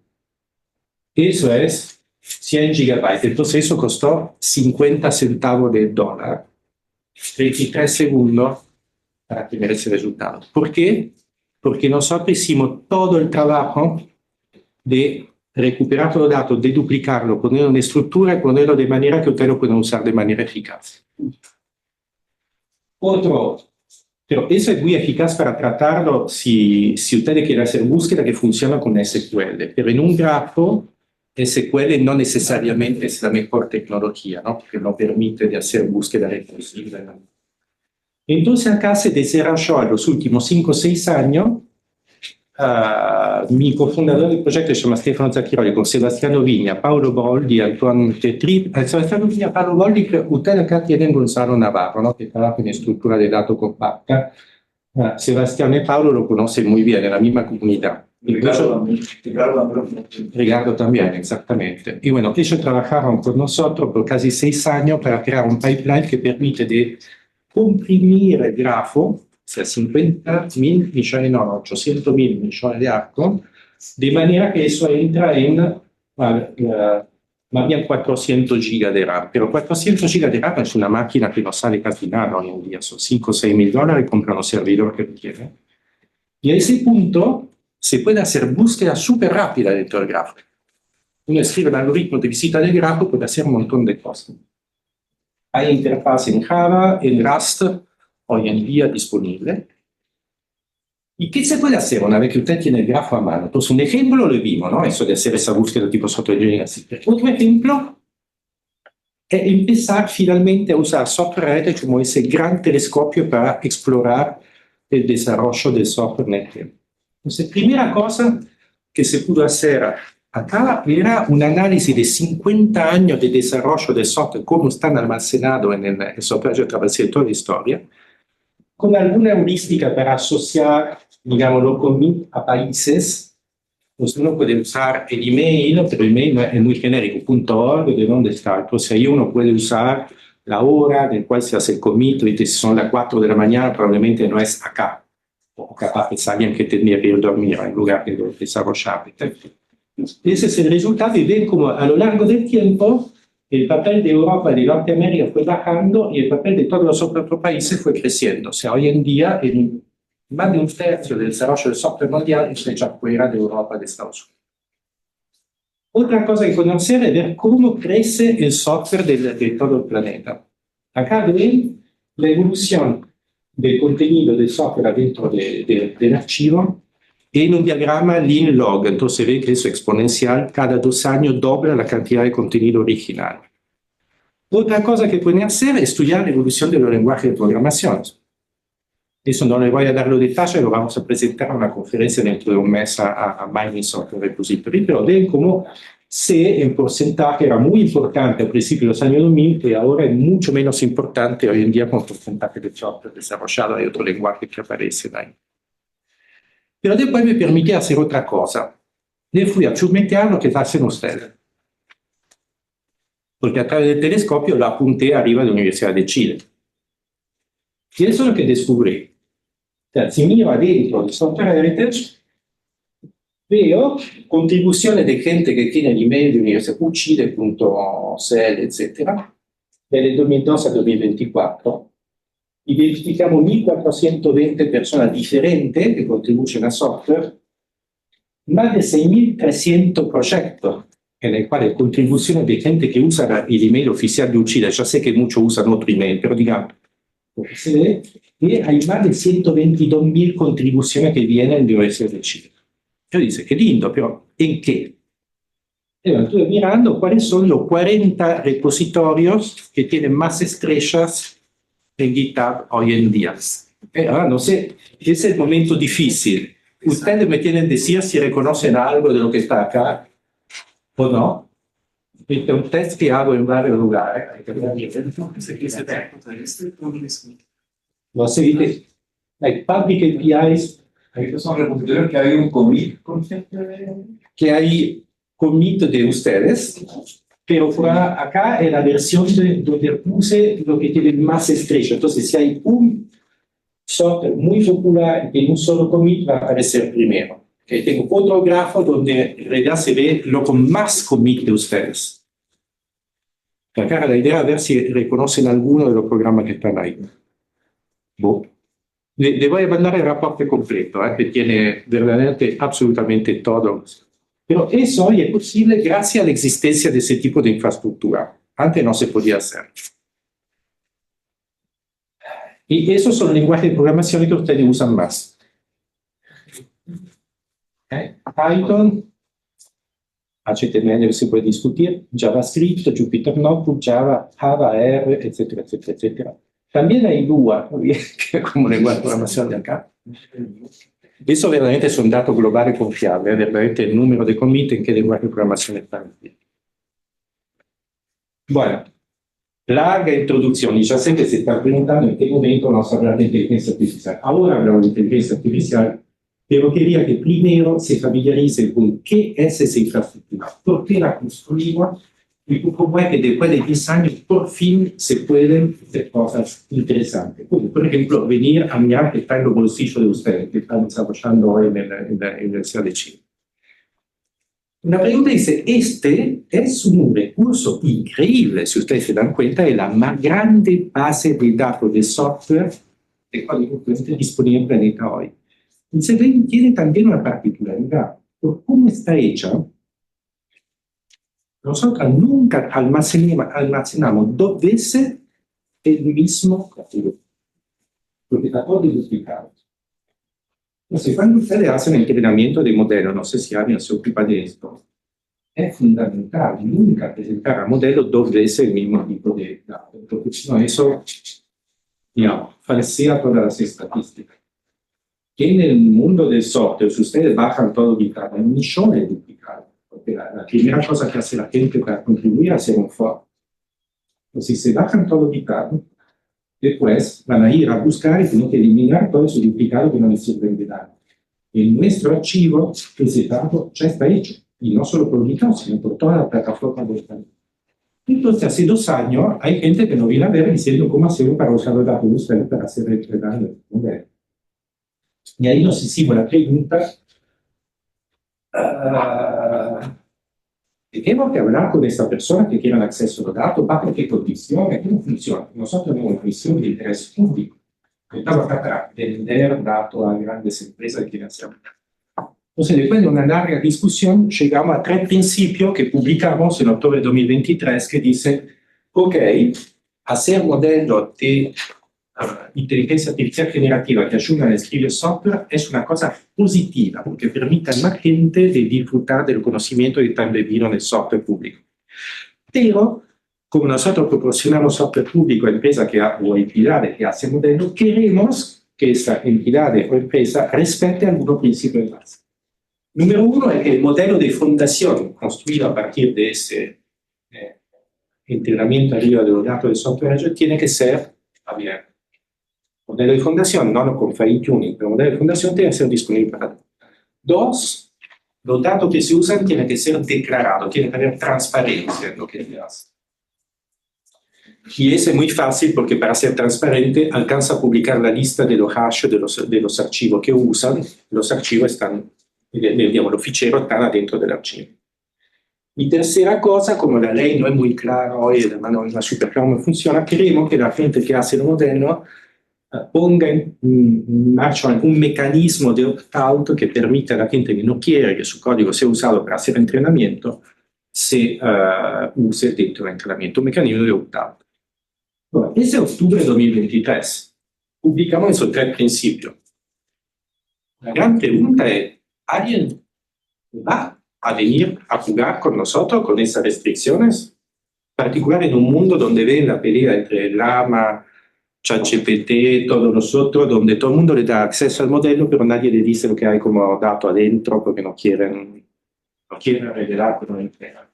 Eso es 100 gigabytes, entonces eso costó 50 centavos de dólar, 33 segundos para tener ese resultado. ¿Por qué? Porque nosotros hicimos todo el trabajo de recuperar los datos, de duplicarlo, ponerlo en estructura y ponerlo de manera que ustedes lo puedan usar de manera eficaz. Pero eso es muy eficaz para tratarlo si ustedes quieren hacer búsqueda que funciona con SQL, pero en un grafo SQL no necesariamente es la mejor tecnología, ¿no? Porque no permite de hacer búsqueda recursiva, ¿no? Entonces acá se desarrolló en los últimos 5 o 6 años. Mi cofundador del proyecto se llama Stefano Zacchiroli, con Sebastiano Vigna, Paolo Boldi, Antoine Tetri. Sebastiano Vigna, Paolo Boldi, que ustedes acá tienen Gonzalo Navarro, ¿no? Que trabaja en estructura de datos compacta. Sebastiano y Paolo lo conocen muy bien, en la misma comunidad. Ricardo también, exactamente. Y bueno, ellos trabajaron con nosotros por casi 6 años para crear un pipeline que permite de comprimir el grafo, o sea, 50.000 millones, no, 800.000 millones de arcos, de manera que eso entra en más bien 400 gigas de RAM. Pero 400 gigas de RAM es una máquina que no sale casi nada hoy en día, son 5 o 6 mil dólares y compran los servidores que requieren. Y a ese punto se puede hacer búsqueda súper rápida dentro del grafo. Uno escribe el algoritmo de visita del grafo, puede hacer un montón de cosas. Hay interfaz en Java, en Rust, hoy en día disponible. ¿Y qué se puede hacer una vez que usted tiene el grafo a mano? Entonces, un ejemplo lo vimos, ¿no? Eso de hacer esa búsqueda tipo software engineering así. Otro ejemplo es empezar finalmente a usar software como ese gran telescopio para explorar el desarrollo del software NetGen. Entonces, primera cosa que se pudo hacer acá era un análisis de 50 años de desarrollo del software, cómo están almacenados en el software. Yo atravesé toda la historia, con alguna heurística para asociar, digamos, los commits a países. Entonces uno puede usar el email, pero el email es muy genérico, .org, de dónde está. Entonces ahí uno puede usar la hora en cual se hace el commit, y si son las 4 de la mañana, probablemente no es acá. O capaz es alguien que tendría que ir a dormir en lugar de desarrollar. Ese es el resultado, y ven como a lo largo del tiempo el papel de Europa y de Norteamérica fue bajando y el papel de todos los otros países fue creciendo. O sea, hoy en día más de un tercio del desarrollo del software mundial está hecho fuera de Europa y de Estados Unidos. Otra cosa que conocer es ver cómo crece el software de todo el planeta. Acá ven la evolución del contenido del software dentro del archivo en un diagrama lean log. Entonces ve que eso es exponencial, cada 2 años dobla la cantidad de contenido original. Otra cosa que pueden hacer es estudiar la evolución de los lenguajes de programación. Eso no les voy a dar los detalles, lo vamos a presentar en una conferencia dentro de un mes a Mining Software Repository, pero ven cómo C en porcentaje era muy importante al principio de los años 2000 y ahora es mucho menos importante hoy en día con porcentaje de software desarrollado. Hay otro lenguaje que aparece ahí. Pero después me permití hacer otra cosa. Le fui a chusmetear lo que hacen ustedes. Porque a través del telescopio lo apunté arriba de la Universidad de Chile. Y eso es lo que descubrí. O sea, si miro adentro del Software Heritage, veo contribuciones de gente que tiene el email de Universidad Chile.cl, etc. Desde 2012 al 2024. Identificamos 1.420 personas diferentes que contribuyen a software, más de 6.300 proyectos en el cual hay contribuciones de gente que usa el email oficial de Uchida. Ya sé que muchos usan otro email, pero digamos, se ve que hay más de 122.000 contribuciones que vienen de la Universidad de Chile. Yo dice, qué lindo, pero ¿en qué? Estuve mirando cuáles son los 40 repositorios que tienen más estrellas en GitHub hoy en día. Ahora no sé, es el momento difícil. Ustedes me tienen que decir si reconocen algo de lo que está acá o no. Este es un test que hago en varios lugares. No sé, ¿viste? Hay public APIs. Estos son repositorios que hay un commit con gente de... Que hay commit de ustedes, pero acá en la versión donde puse lo que tiene más estrecho. Entonces, si hay un software muy popular en un solo commit, va a aparecer primero. Okay, tengo otro grafo donde en realidad se ve lo con más commit de ustedes. Acá la idea es ver si reconocen alguno de los programas que están ahí. Le voy a mandar el reporte completo, que tiene verdaderamente absolutamente todo. Pero eso hoy es posible gracias a la existencia de ese tipo de infraestructura. Antes no se podía hacer. Y esos son los lenguajes de programación que ustedes usan más. Python, HTML se puede discutir, JavaScript, Jupyter Notebook, Java, R, etcétera, etcétera, etcétera. También hay Lua, que es como lenguaje de programación de acá. Eso verdaderamente es un dato global y confiable, verdaderamente el número de commits en qué lenguaje de programación están. Bueno, larga introducción, y ya sé que se está preguntando en qué momento vamos a hablar de inteligencia artificial. Ahora hablamos de inteligencia artificial, pero quería que primero se familiaricen con qué es esa infraestructura, por qué la construimos y cómo es que después de 10 años por fin se pueden hacer cosas interesantes. Como, por ejemplo, venir a mirar que está en los bolsillos de ustedes, que están desarrollando hoy en la Universidad de Chile. Una pregunta dice, este es un recurso increíble, si ustedes se dan cuenta, es la más grande base de datos de software de código fuente disponible en el planeta hoy. Y se tiene también una particularidad, por cómo está hecha. Nosotros nunca almacenamos dos veces el mismo código, porque está todo duplicado. Entonces, cuando ustedes hacen el entrenamiento de modelo, no sé si alguien se ocupa de esto, es fundamental nunca presentar al modelo dos veces el mismo tipo de datos, porque si no eso, digamos, falsea todas las estadísticas. Que en el mundo del software, si ustedes bajan todo duplicado, hay millones de duplicados. Porque la primera cosa que hace la gente para contribuir a hacer un fork. Entonces, si se bajan todo duplicado, después van a ir a buscar y tienen que eliminar todo ese duplicado que no les sirve de nada. En nuestro archivo, ese dato ya está hecho. Y no solo por GitHub, sino por toda la plataforma de esta. Entonces, hace 2 años, hay gente que nos viene a ver diciendo cómo hacer para usar los datos de ustedes para hacer el entrenamiento del modelo. Y ahí nos hicimos la pregunta, tenemos que hablar con esta persona que quiere acceso a los datos, ¿bajo qué condiciones? ¿Cómo funciona? Nosotros tenemos una misión de interés público. Estamos acá para vender datos a grandes empresas de financiación. Entonces, después de una larga discusión, llegamos a 3 principios que publicamos en octubre de 2023 que dicen, ok, hacer modelos de inteligencia artificial generativa que ayudan a escribir software es una cosa positiva porque permite a más gente de disfrutar del conocimiento que está embebido en el software público. Pero, como nosotros proporcionamos software público a empresas o entidades que hacen modelos, queremos que esa entidad o empresa respete algunos principios de base. Número 1 es que el modelo de fundación construido a partir de ese entrenamiento arriba de los datos de software tiene que ser abierto. Modelo de fundación, no con fine tuning, pero modelo de fundación tiene que ser disponible para todos. 2, los datos que se usan tienen que ser declarados, tienen que haber transparencia en lo que se hace. Y eso es muy fácil porque para ser transparente alcanza a publicar la lista de los hashes de los archivos que usan. Los archivos están, digamos, los ficheros están adentro del archivo. Y tercera cosa, como la ley no es muy clara hoy, no es súper clara cómo funciona, queremos que la gente que hace el modelo ponga en marcha un mecanismo de opt-out que permita a la gente que no quiere que su código sea usado para hacer entrenamiento, se use dentro del entrenamiento, un mecanismo de opt-out. Bueno, ese octubre de 2023 publicamos esos 3 principios. La gran pregunta es, ¿alguien va a venir a jugar con nosotros con esas restricciones? En particular en un mundo donde ven la pelea entre Llama, ChatGPT, todos los otros, donde todo el mundo le da acceso al modelo, pero nadie le dice lo que hay como dato adentro porque no quieren revelar, pero no entregan.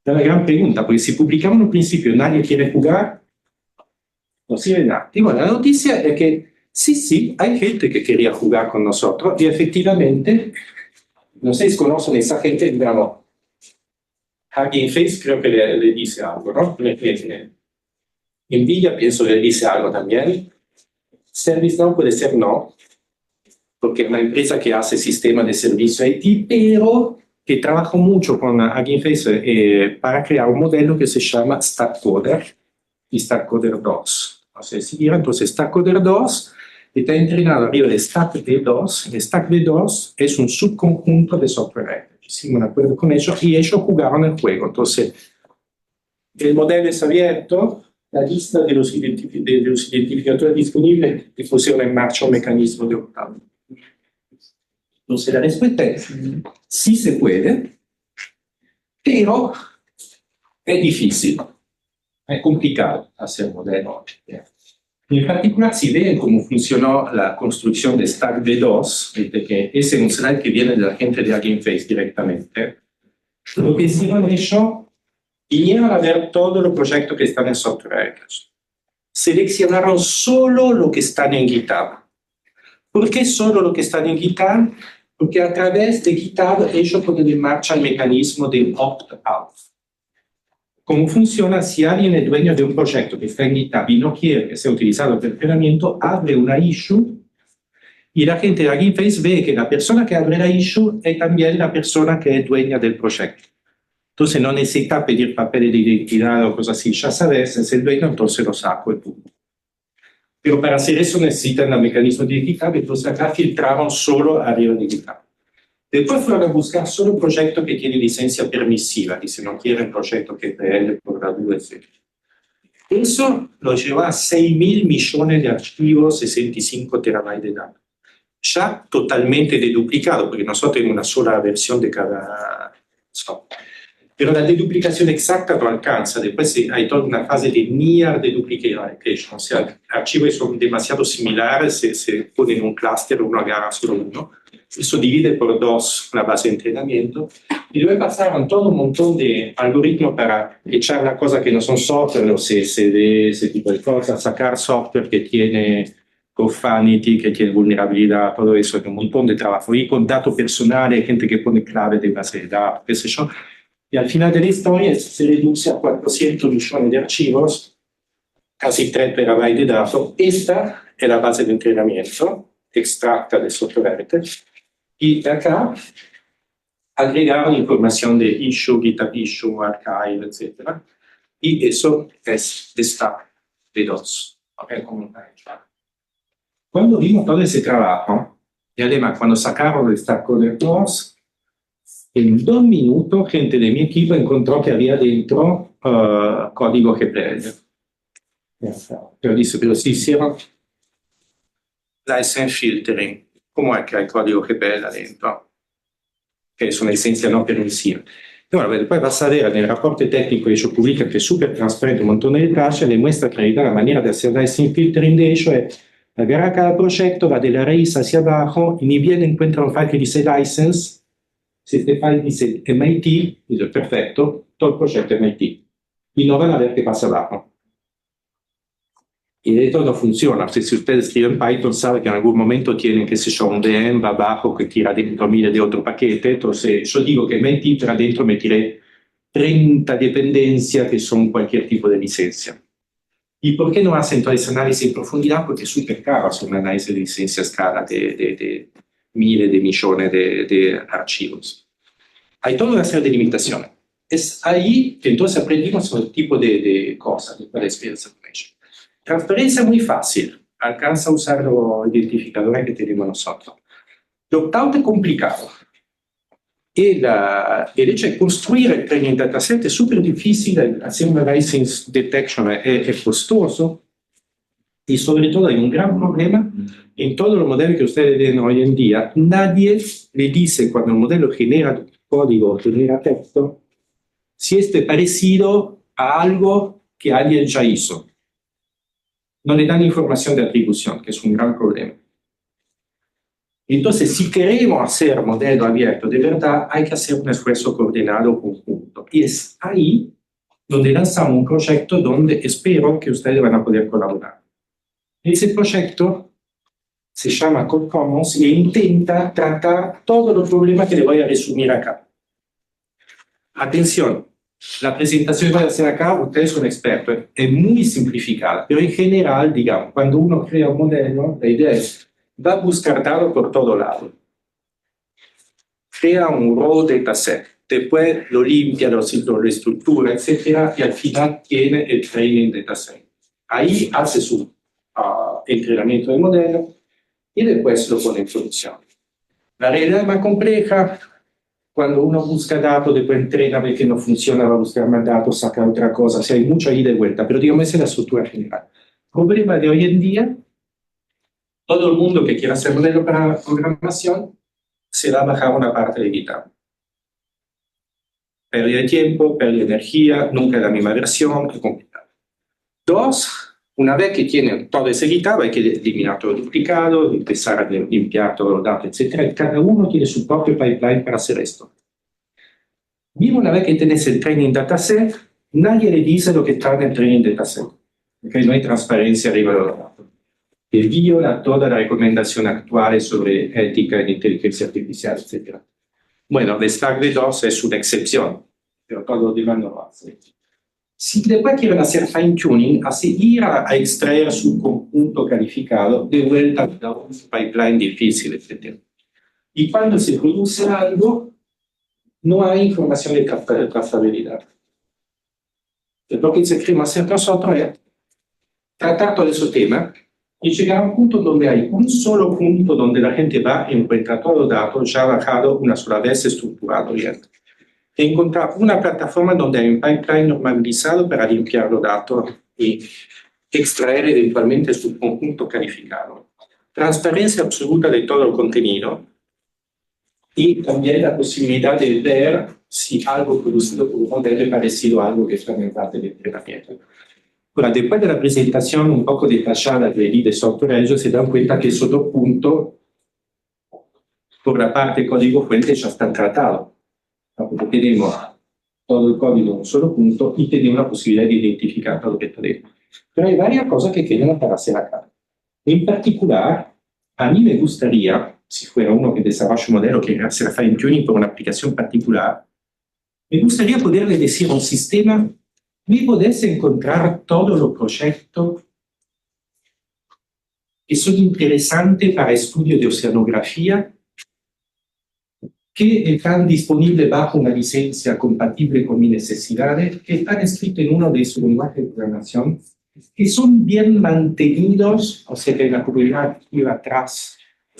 Es la gran pregunta, porque si publicamos un principio y nadie quiere jugar, no sirve nada. Y bueno, la noticia es que Sí, sí, hay gente que quería jugar con nosotros y efectivamente, no sé si conocen esa gente, digamos, Hugging Face creo que le dice algo, ¿no? Nvidia pienso que le dice algo también. ServiceNow puede ser no, porque es una empresa que hace sistemas de servicio IT, pero que trabaja mucho con Hugging Face para crear un modelo que se llama Stackcoder y Stackcoder 2. No sé si vieron, entonces Stackcoder 2 está entrenado arriba de Stack V2. El Stack V2 es un subconjunto de software. Hicimos un acuerdo con ellos y ellos jugaron el juego. Entonces, el modelo es abierto, la lista de los identificadores disponibles y pusieron en marcha un mecanismo de octavo. Entonces, la respuesta es sí se puede, pero es difícil, es complicado hacer modelo. En particular, si ven cómo funcionó la construcción de Stack V2, que ese es un slide que viene de la gente de Hugging Face directamente, lo que hicieron ellos, vinieron a ver todos los proyectos que están en Software Hackers. Seleccionaron solo lo que están en GitHub. ¿Por qué solo lo que están en GitHub? Porque a través de GitHub ellos ponen en marcha el mecanismo de opt-out. ¿Cómo funciona? Si alguien es dueño de un proyecto que está en GitHub y no quiere que sea utilizado para entrenamiento, abre una issue y la gente de Hugging Face ve que la persona que abre la issue es también la persona que es dueña del proyecto. Entonces no necesita pedir papeles de identidad o cosas así. Ya sabes, es el dueño, entonces lo saco y punto. Pero para hacer eso necesitan el mecanismo de GitHub, entonces acá filtraron solo arriba de GitHub. Después fueron a buscar solo proyectos que tienen licencia permisiva, y si no quieren proyectos que PL por la duda, etc. Eso lo lleva a 6.000 millones de archivos, 65 terabytes de datos. Ya totalmente deduplicado, porque nosotros tenemos una sola versión de cada software. Pero la deduplicación exacta no alcanza. Después hay toda una fase de near deduplication. O sea, archivos son demasiado similares, se ponen en un clúster, uno agarra solo uno. Eso divide por dos la base de entrenamiento. Y luego pasaron todo un montón de algoritmos para echar las cosas que no son software, los CSD, ese tipo de cosas, sacar software que tiene profanity, que tiene vulnerabilidad, todo eso, es un montón de trabajo. Y con datos personales, gente que pone clave de base de datos, qué sé yo. Y al final de la historia se reduce a 400 millones de archivos, casi 3 terabytes de datos. Esta es la base de entrenamiento extracta de software. Y acá agregaron información de issue, GitHub issue, archive, etc. Y eso es de Stack V2. Cuando vimos todo ese trabajo, y además cuando sacaron el Stackcoder 2, en 2 minutos, gente de mi equipo encontró que había dentro código GPL. Pero dice, pero si hicieron license filtering, ¿cómo es que hay código GPL adentro? Que es una licencia no permisiva. Bueno, después vas a ver en el reporte técnico que ellos publican, que es súper transparente, un montón de detalles, le muestra claridad la manera de hacer license filtering de ellos es agarrar cada proyecto, va de la raíz hacia abajo, y ni bien encuentra un file que dice license. Si este file dice MIT, dice perfecto, todo el proyecto es MIT. Y no van a ver qué pasa abajo. Y de esto no funciona. Si ustedes escriben Python, saben que en algún momento tienen, qué sé yo, un VM abajo que tira dentro miles de otro paquete. Entonces, yo digo que MIT, pero adentro me tiré 30 dependencias que son cualquier tipo de licencia. ¿Y por qué no hacen todo ese análisis en profundidad? Porque es súper caro hacer un análisis de licencia a escala de miles de millones de archivos. Hay toda una serie de limitaciones. Es ahí que entonces aprendimos sobre el tipo de cosas que puedes pensar con ello. Transferencia es muy fácil. Alcanza a usar los identificadores que tenemos nosotros. El opt-out es complicado. El hecho de construir el training dataset es súper difícil. Hacer una license detection es costoso. Y sobre todo hay un gran problema en todos los modelos que ustedes ven hoy en día. Nadie le dice cuando el modelo genera código o genera texto si este es parecido a algo que alguien ya hizo. No le dan información de atribución, que es un gran problema. Entonces, si queremos hacer modelo abierto de verdad, hay que hacer un esfuerzo coordinado conjunto. Y es ahí donde lanzamos un proyecto donde espero que ustedes van a poder colaborar. Ese proyecto se llama Code Commons e intenta tratar todos los problemas que le voy a resumir acá. Atención, la presentación que voy a hacer acá, ustedes son expertos, es muy simplificada, pero en general, digamos, cuando uno crea un modelo, la idea es, va a buscar datos por todo lado. Crea un raw dataset, después lo limpia, lo estructura, etc. Y al final tiene el training dataset. Ahí hace su entrenamiento de modelo y después lo pone en producción. La realidad es más compleja. Cuando uno busca datos, después entrena, ve que no funciona, va a buscar más datos, saca otra cosa. O sea, hay mucha ida y vuelta, pero digamos, esa es la estructura general. Problema de hoy en día, todo el mundo que quiera hacer modelo para programación se va a bajar una parte de GitHub. Pérdida de tiempo, pérdida de energía, nunca es la misma versión, es complicado. Dos, una vez que tienen todo ese GitHub, hay que eliminar todo el duplicado, empezar a limpiar todos los datos, etc. Cada uno tiene su propio pipeline para hacer esto. Bien, una vez que tenés el training dataset, nadie le dice lo que está en el training dataset, porque no hay transparencia arriba de los datos. Que viola toda la recomendación actual sobre ética en inteligencia artificial, etc. Bueno, el Stack de 2 es una excepción, pero todo lo demás no lo hace. Si después quieren hacer fine-tuning, hace ir a extraer su conjunto calificado de vuelta a un pipeline difícil, etc. Y cuando se produce algo, no hay información de trazabilidad. Lo que queremos hacer nosotros es tratar todo ese tema y llegar a un punto donde hay un solo punto donde la gente va y encuentra todos los datos ya bajado una sola vez estructurado bien. E encontrar una plataforma donde hay un pipeline normalizado para limpiar los datos y extraer eventualmente su conjunto calificado. Transparencia absoluta de todo el contenido y también la posibilidad de ver si algo producido por un modelo es parecido a algo que está en parte del entrenamiento. Ahora, después de la presentación un poco detallada de Lead de Software, ellos se dan cuenta que esos dos puntos, por la parte código fuente, ya están tratados. Porque tenemos todo el código en un solo punto y tenemos la posibilidad de identificar todo lo que está dentro. Pero hay varias cosas que queremos para hacer acá. En particular, a mí me gustaría, si fuera uno que desarrolla un modelo que quiere hacer fine-tuning por una aplicación particular, me gustaría poderle decir a un sistema: me podés encontrar todos los proyectos que son interesantes para estudio de oceanografía, que están disponibles bajo una licencia compatible con mis necesidades, que están escritos en uno de sus lenguajes de programación, que son bien mantenidos, o sea que hay una comunidad activa atrás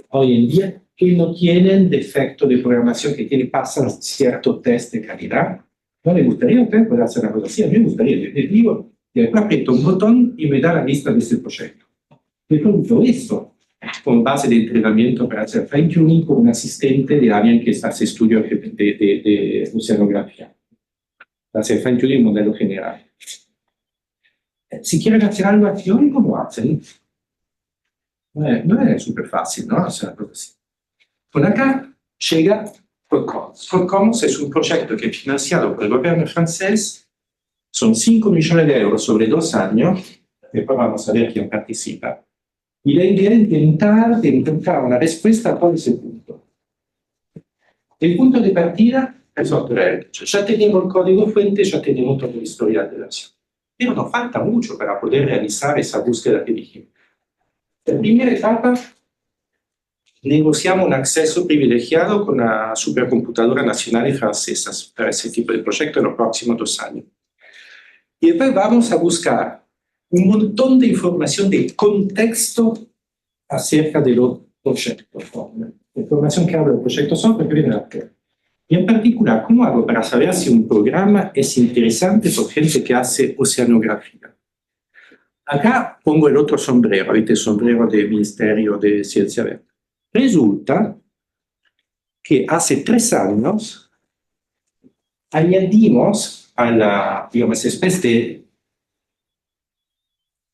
hoy en día, que no tienen defecto de programación, que pasan ciertos test de calidad. ¿No le gustaría a usted poder hacer una cosa así? A mí me gustaría. Yo le digo, y después aprieto un botón y me da la lista de ese proyecto. Yo produjo esto con base de entrenamiento para hacer fine-tuning con un asistente de alguien que hace estudio de oceanografía. Para hacer fine-tuning en modelo general. Si quieren hacer algo a Fiori, ¿cómo hacen? No es súper fácil, ¿no? Hacer algo así. Por acá llega Code Commons. Code Commons es un proyecto que es financiado por el gobierno francés. Son 5 millones de euros sobre 2 años. Después vamos a ver quién participa. Y la idea es intentar una respuesta a todo ese punto. El punto de partida es otro. Ya tenemos el código fuente, ya tenemos toda la historia de la acción. Pero nos falta mucho para poder realizar esa búsqueda que dijimos. En primera etapa, negociamos un acceso privilegiado con la supercomputadora nacional y francesas para ese tipo de proyecto en los próximos 2 años. Y después vamos a buscar un montón de información de contexto acerca de los proyectos. Información que habla del proyecto software que viene de la tierra. Y en particular, ¿cómo hago para saber si un programa es interesante por gente que hace oceanografía? Acá pongo el otro sombrero, ¿viste? El sombrero del Ministerio de Ciencia Verde. Resulta que hace 3 años añadimos a la, digamos, especie de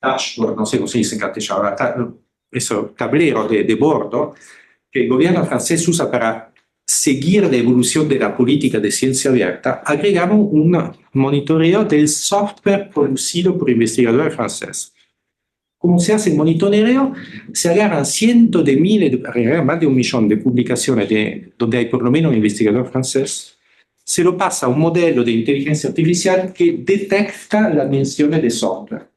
dashboard, no sé cómo se dice en castellano, eso, tablero de bordo que el gobierno francés usa para seguir la evolución de la política de ciencia abierta, agregamos un monitoreo del software producido por investigadores franceses. ¿Cómo se hace el monitoreo? Se agarran cientos de miles, más de 1 millón de publicaciones donde hay por lo menos un investigador francés, se lo pasa a un modelo de inteligencia artificial que detecta las menciones de software.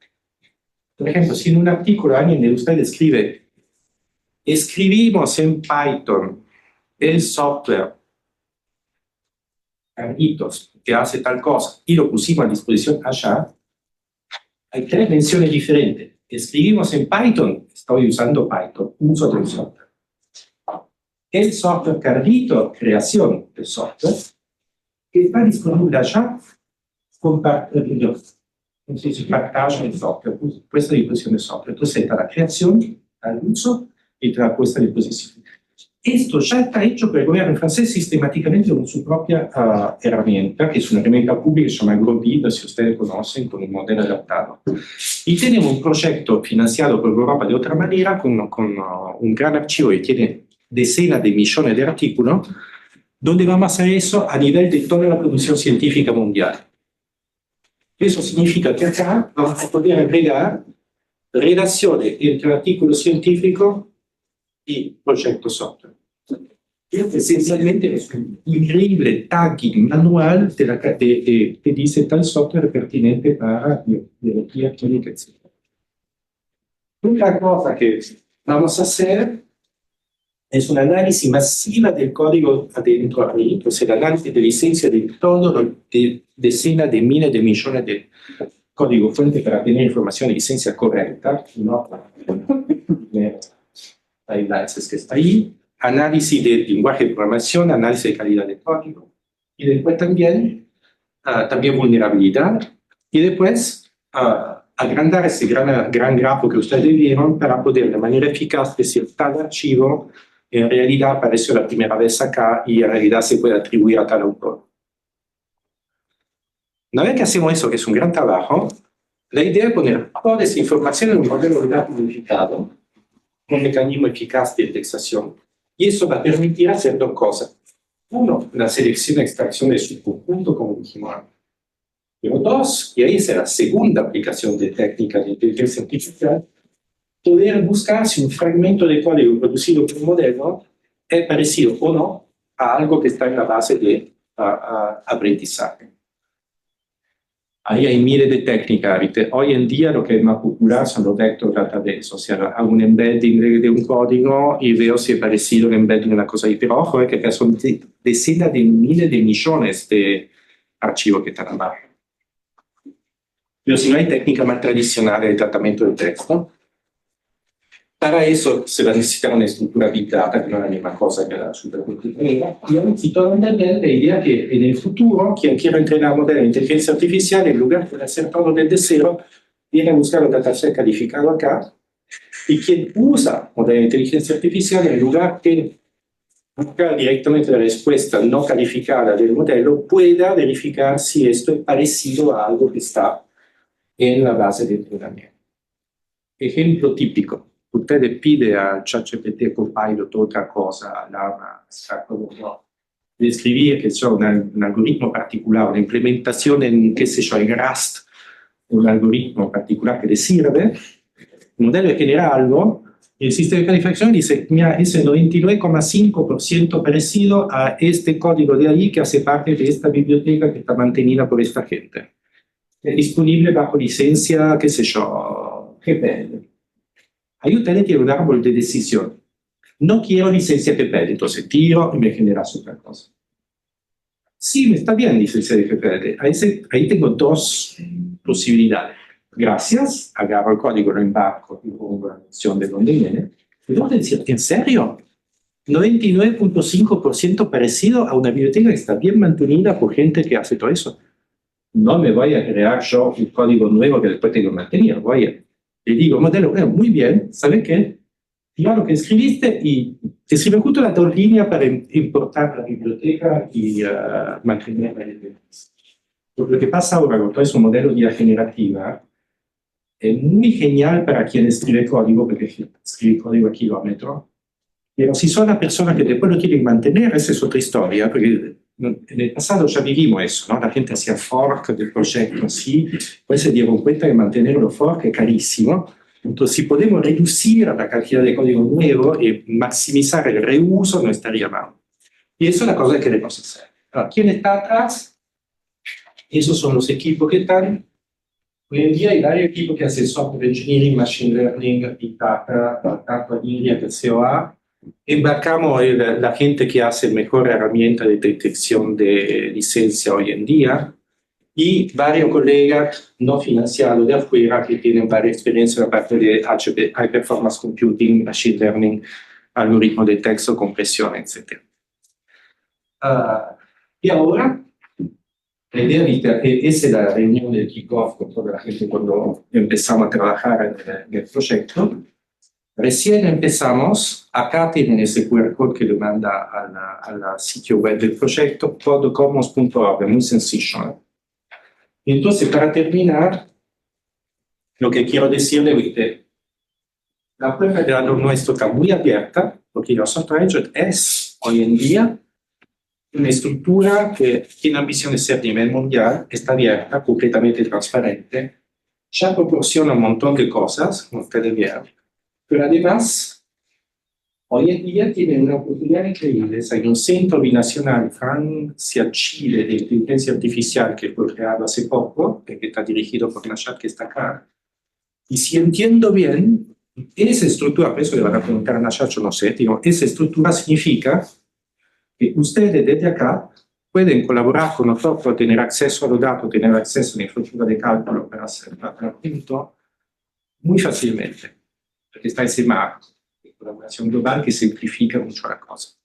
Por ejemplo, si en un artículo alguien de ustedes escribe, escribimos en Python el software Carlitos que hace tal cosa y lo pusimos a disposición allá, hay 3 menciones diferentes. Escribimos en Python, estoy usando Python, uso del software. El software Carlito, creación del software, que está disponible allá, entonces partage del software, puesta a disposición del software. Entonces está la creación, al uso y la puesta a disposición. Esto ya está hecho por el gobierno francés sistemáticamente con su propia herramienta, que es una herramienta pública que se llama GoBid, si ustedes conocen, con un modelo adaptado. Y tenemos un proyecto financiado por Europa de otra manera, con un gran archivo que tiene decenas de millones de artículos, donde vamos a hacer eso a nivel de toda la producción científica mundial. Eso significa que acá vamos a poder agregar relaciones entre artículos científicos y proyecto software. Esencialmente es un increíble tagging manual que dice tal software es pertinente para biología, química, etc. Otra cosa que vamos a hacer es un análisis masivo del código adentro ahí, entonces el análisis de licencia de todo, de decenas de miles de millones de código fuente para tener información de licencia correcta, no hay licenses que está ahí, análisis del lenguaje de programación, análisis de calidad de código, y después también vulnerabilidad, y después agrandar ese gran grafo que ustedes vieron para poder de manera eficaz decir tal archivo en realidad apareció la primera vez acá y en realidad se puede atribuir a tal autor. Una vez que hacemos eso, que es un gran trabajo, la idea es poner toda esa información en un modelo de datos unificado, un mecanismo eficaz de indexación, y eso va a permitir hacer 2 cosas. Uno, la selección y extracción de su conjunto, como dijimos antes. Pero 2, y ahí es la segunda aplicación de técnica de inteligencia artificial, poder buscar si un fragmento de código producido por un modelo es parecido o no a algo que está en la base de aprendizaje. Ahí hay miles de técnicas. Hoy en día lo que es más popular son los vector database, o sea, hago un embedding de un código y veo si es parecido al embedding de una cosa. Pero ojo, que son decenas de miles de millones de archivos que están abajo. Pero si no hay técnica más tradicional de tratamiento del texto, para eso se va a necesitar una estructura Big Data, que no es la misma cosa que la supercomputadora. Y aún también la idea que en el futuro, quien quiera entrenar modelos de inteligencia artificial, en lugar de hacer todo desde cero, viene a buscar un dataset calificado acá. Y quien usa modelos de inteligencia artificial, en lugar de buscar directamente la respuesta no calificada del modelo, pueda verificar si esto es parecido a algo que está en la base de entrenamiento. Ejemplo típico. Usted pide a ChatGPT Copilot otra cosa, de escribir que sea un algoritmo particular, una implementación en, qué sé yo, en Rust, un algoritmo particular que le sirve, el modelo genera algo, y el sistema de calificación dice, mira, es el 99,5% parecido a este código de ahí que hace parte de esta biblioteca que está mantenida por esta gente. Es disponible bajo licencia, qué sé yo, GPL. Ahí usted tiene un árbol de decisión. No quiero licencia GPL, entonces tiro y me generas otra cosa. Sí, me está bien licencia de GPL. Ahí tengo 2 posibilidades. Gracias, agarro el código, lo embarco y pongo la mención de dónde viene. Y debo decir, ¿en serio? 99,5% parecido a una biblioteca que está bien mantenida por gente que hace todo eso. No me voy a crear yo un código nuevo que después tengo que mantener. Le digo, modelo, muy bien, ¿sabe qué? Tira lo que escribiste y te escribe justo las 2 líneas para importar la biblioteca y mantener la biblioteca. Lo que pasa ahora con todo ese modelo de IA generativa es muy genial para quien escribe código, porque escribe código a kilómetro. Pero si son las personas que después lo quieren mantener, esa es otra historia, porque en el pasado ya vivimos eso, ¿no? La gente hacía fork del proyecto así, pues se dieron cuenta que mantener los fork es carísimo, Entonces, si podemos reducir la cantidad de código nuevo y maximizar el reuso, no estaría mal. Y eso es la cosa que queremos hacer. Ahora, ¿quién está atrás? Esos son los equipos que están. Hoy en día hay varios equipos que hacen software engineering, machine learning, big data, tanto en India que COA. Embarcamos la gente que hace mejor herramienta de detección de licencia hoy en día y varios colegas no financiados de afuera que tienen varias experiencias en la parte de High Performance Computing, Machine Learning, algoritmos de texto, compresión, etc. Y ahora, la idea esa es la reunión del kickoff con toda la gente cuando empezamos a trabajar en el proyecto. Recién empezamos, acá tienen ese QR code que le manda al sitio web del proyecto, podcommons.org, muy sencillo. Entonces, para terminar, lo que quiero decirle es la prueba de datos nuestro está muy abierta, porque nosotros es hoy en día una estructura que tiene ambición de ser a nivel mundial, está abierta, completamente transparente, ya proporciona un montón de cosas, como ustedes vieron, pero además, hoy en día tiene una oportunidad increíble. Hay un centro binacional Francia-Chile de inteligencia artificial que fue creado hace poco, que está dirigido por Nashat, que está acá. Y si entiendo bien, esa estructura, por eso le van a preguntar a Nashat, yo no sé, digo, esa estructura significa que ustedes desde acá pueden colaborar con nosotros, tener acceso a los datos, tener acceso a la infraestructura de cálculo para hacer tratamiento muy fácilmente, porque está ese marco de colaboración global que simplifica mucho la cosa.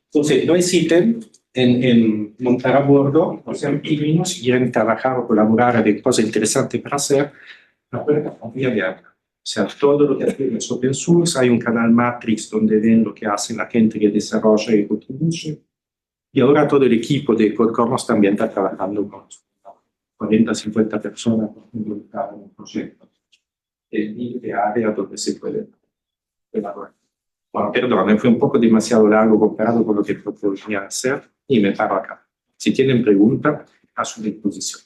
Entonces, no hesiten en montar a bordo, o sea, y si quieren trabajar o colaborar en cosas interesantes para hacer, la puerta está muy abierta. O sea, todo lo que hacen es open source, hay un canal Matrix donde ven lo que hacen la gente que desarrolla y contribuye. Y ahora todo el equipo de Podcommons también está trabajando con 40, 50 personas involucradas en el proyecto. De área donde se puede elaborar. Bueno, perdón, fue un poco demasiado largo comparado con lo que proponía hacer y me paro acá. Si tienen preguntas, a su disposición.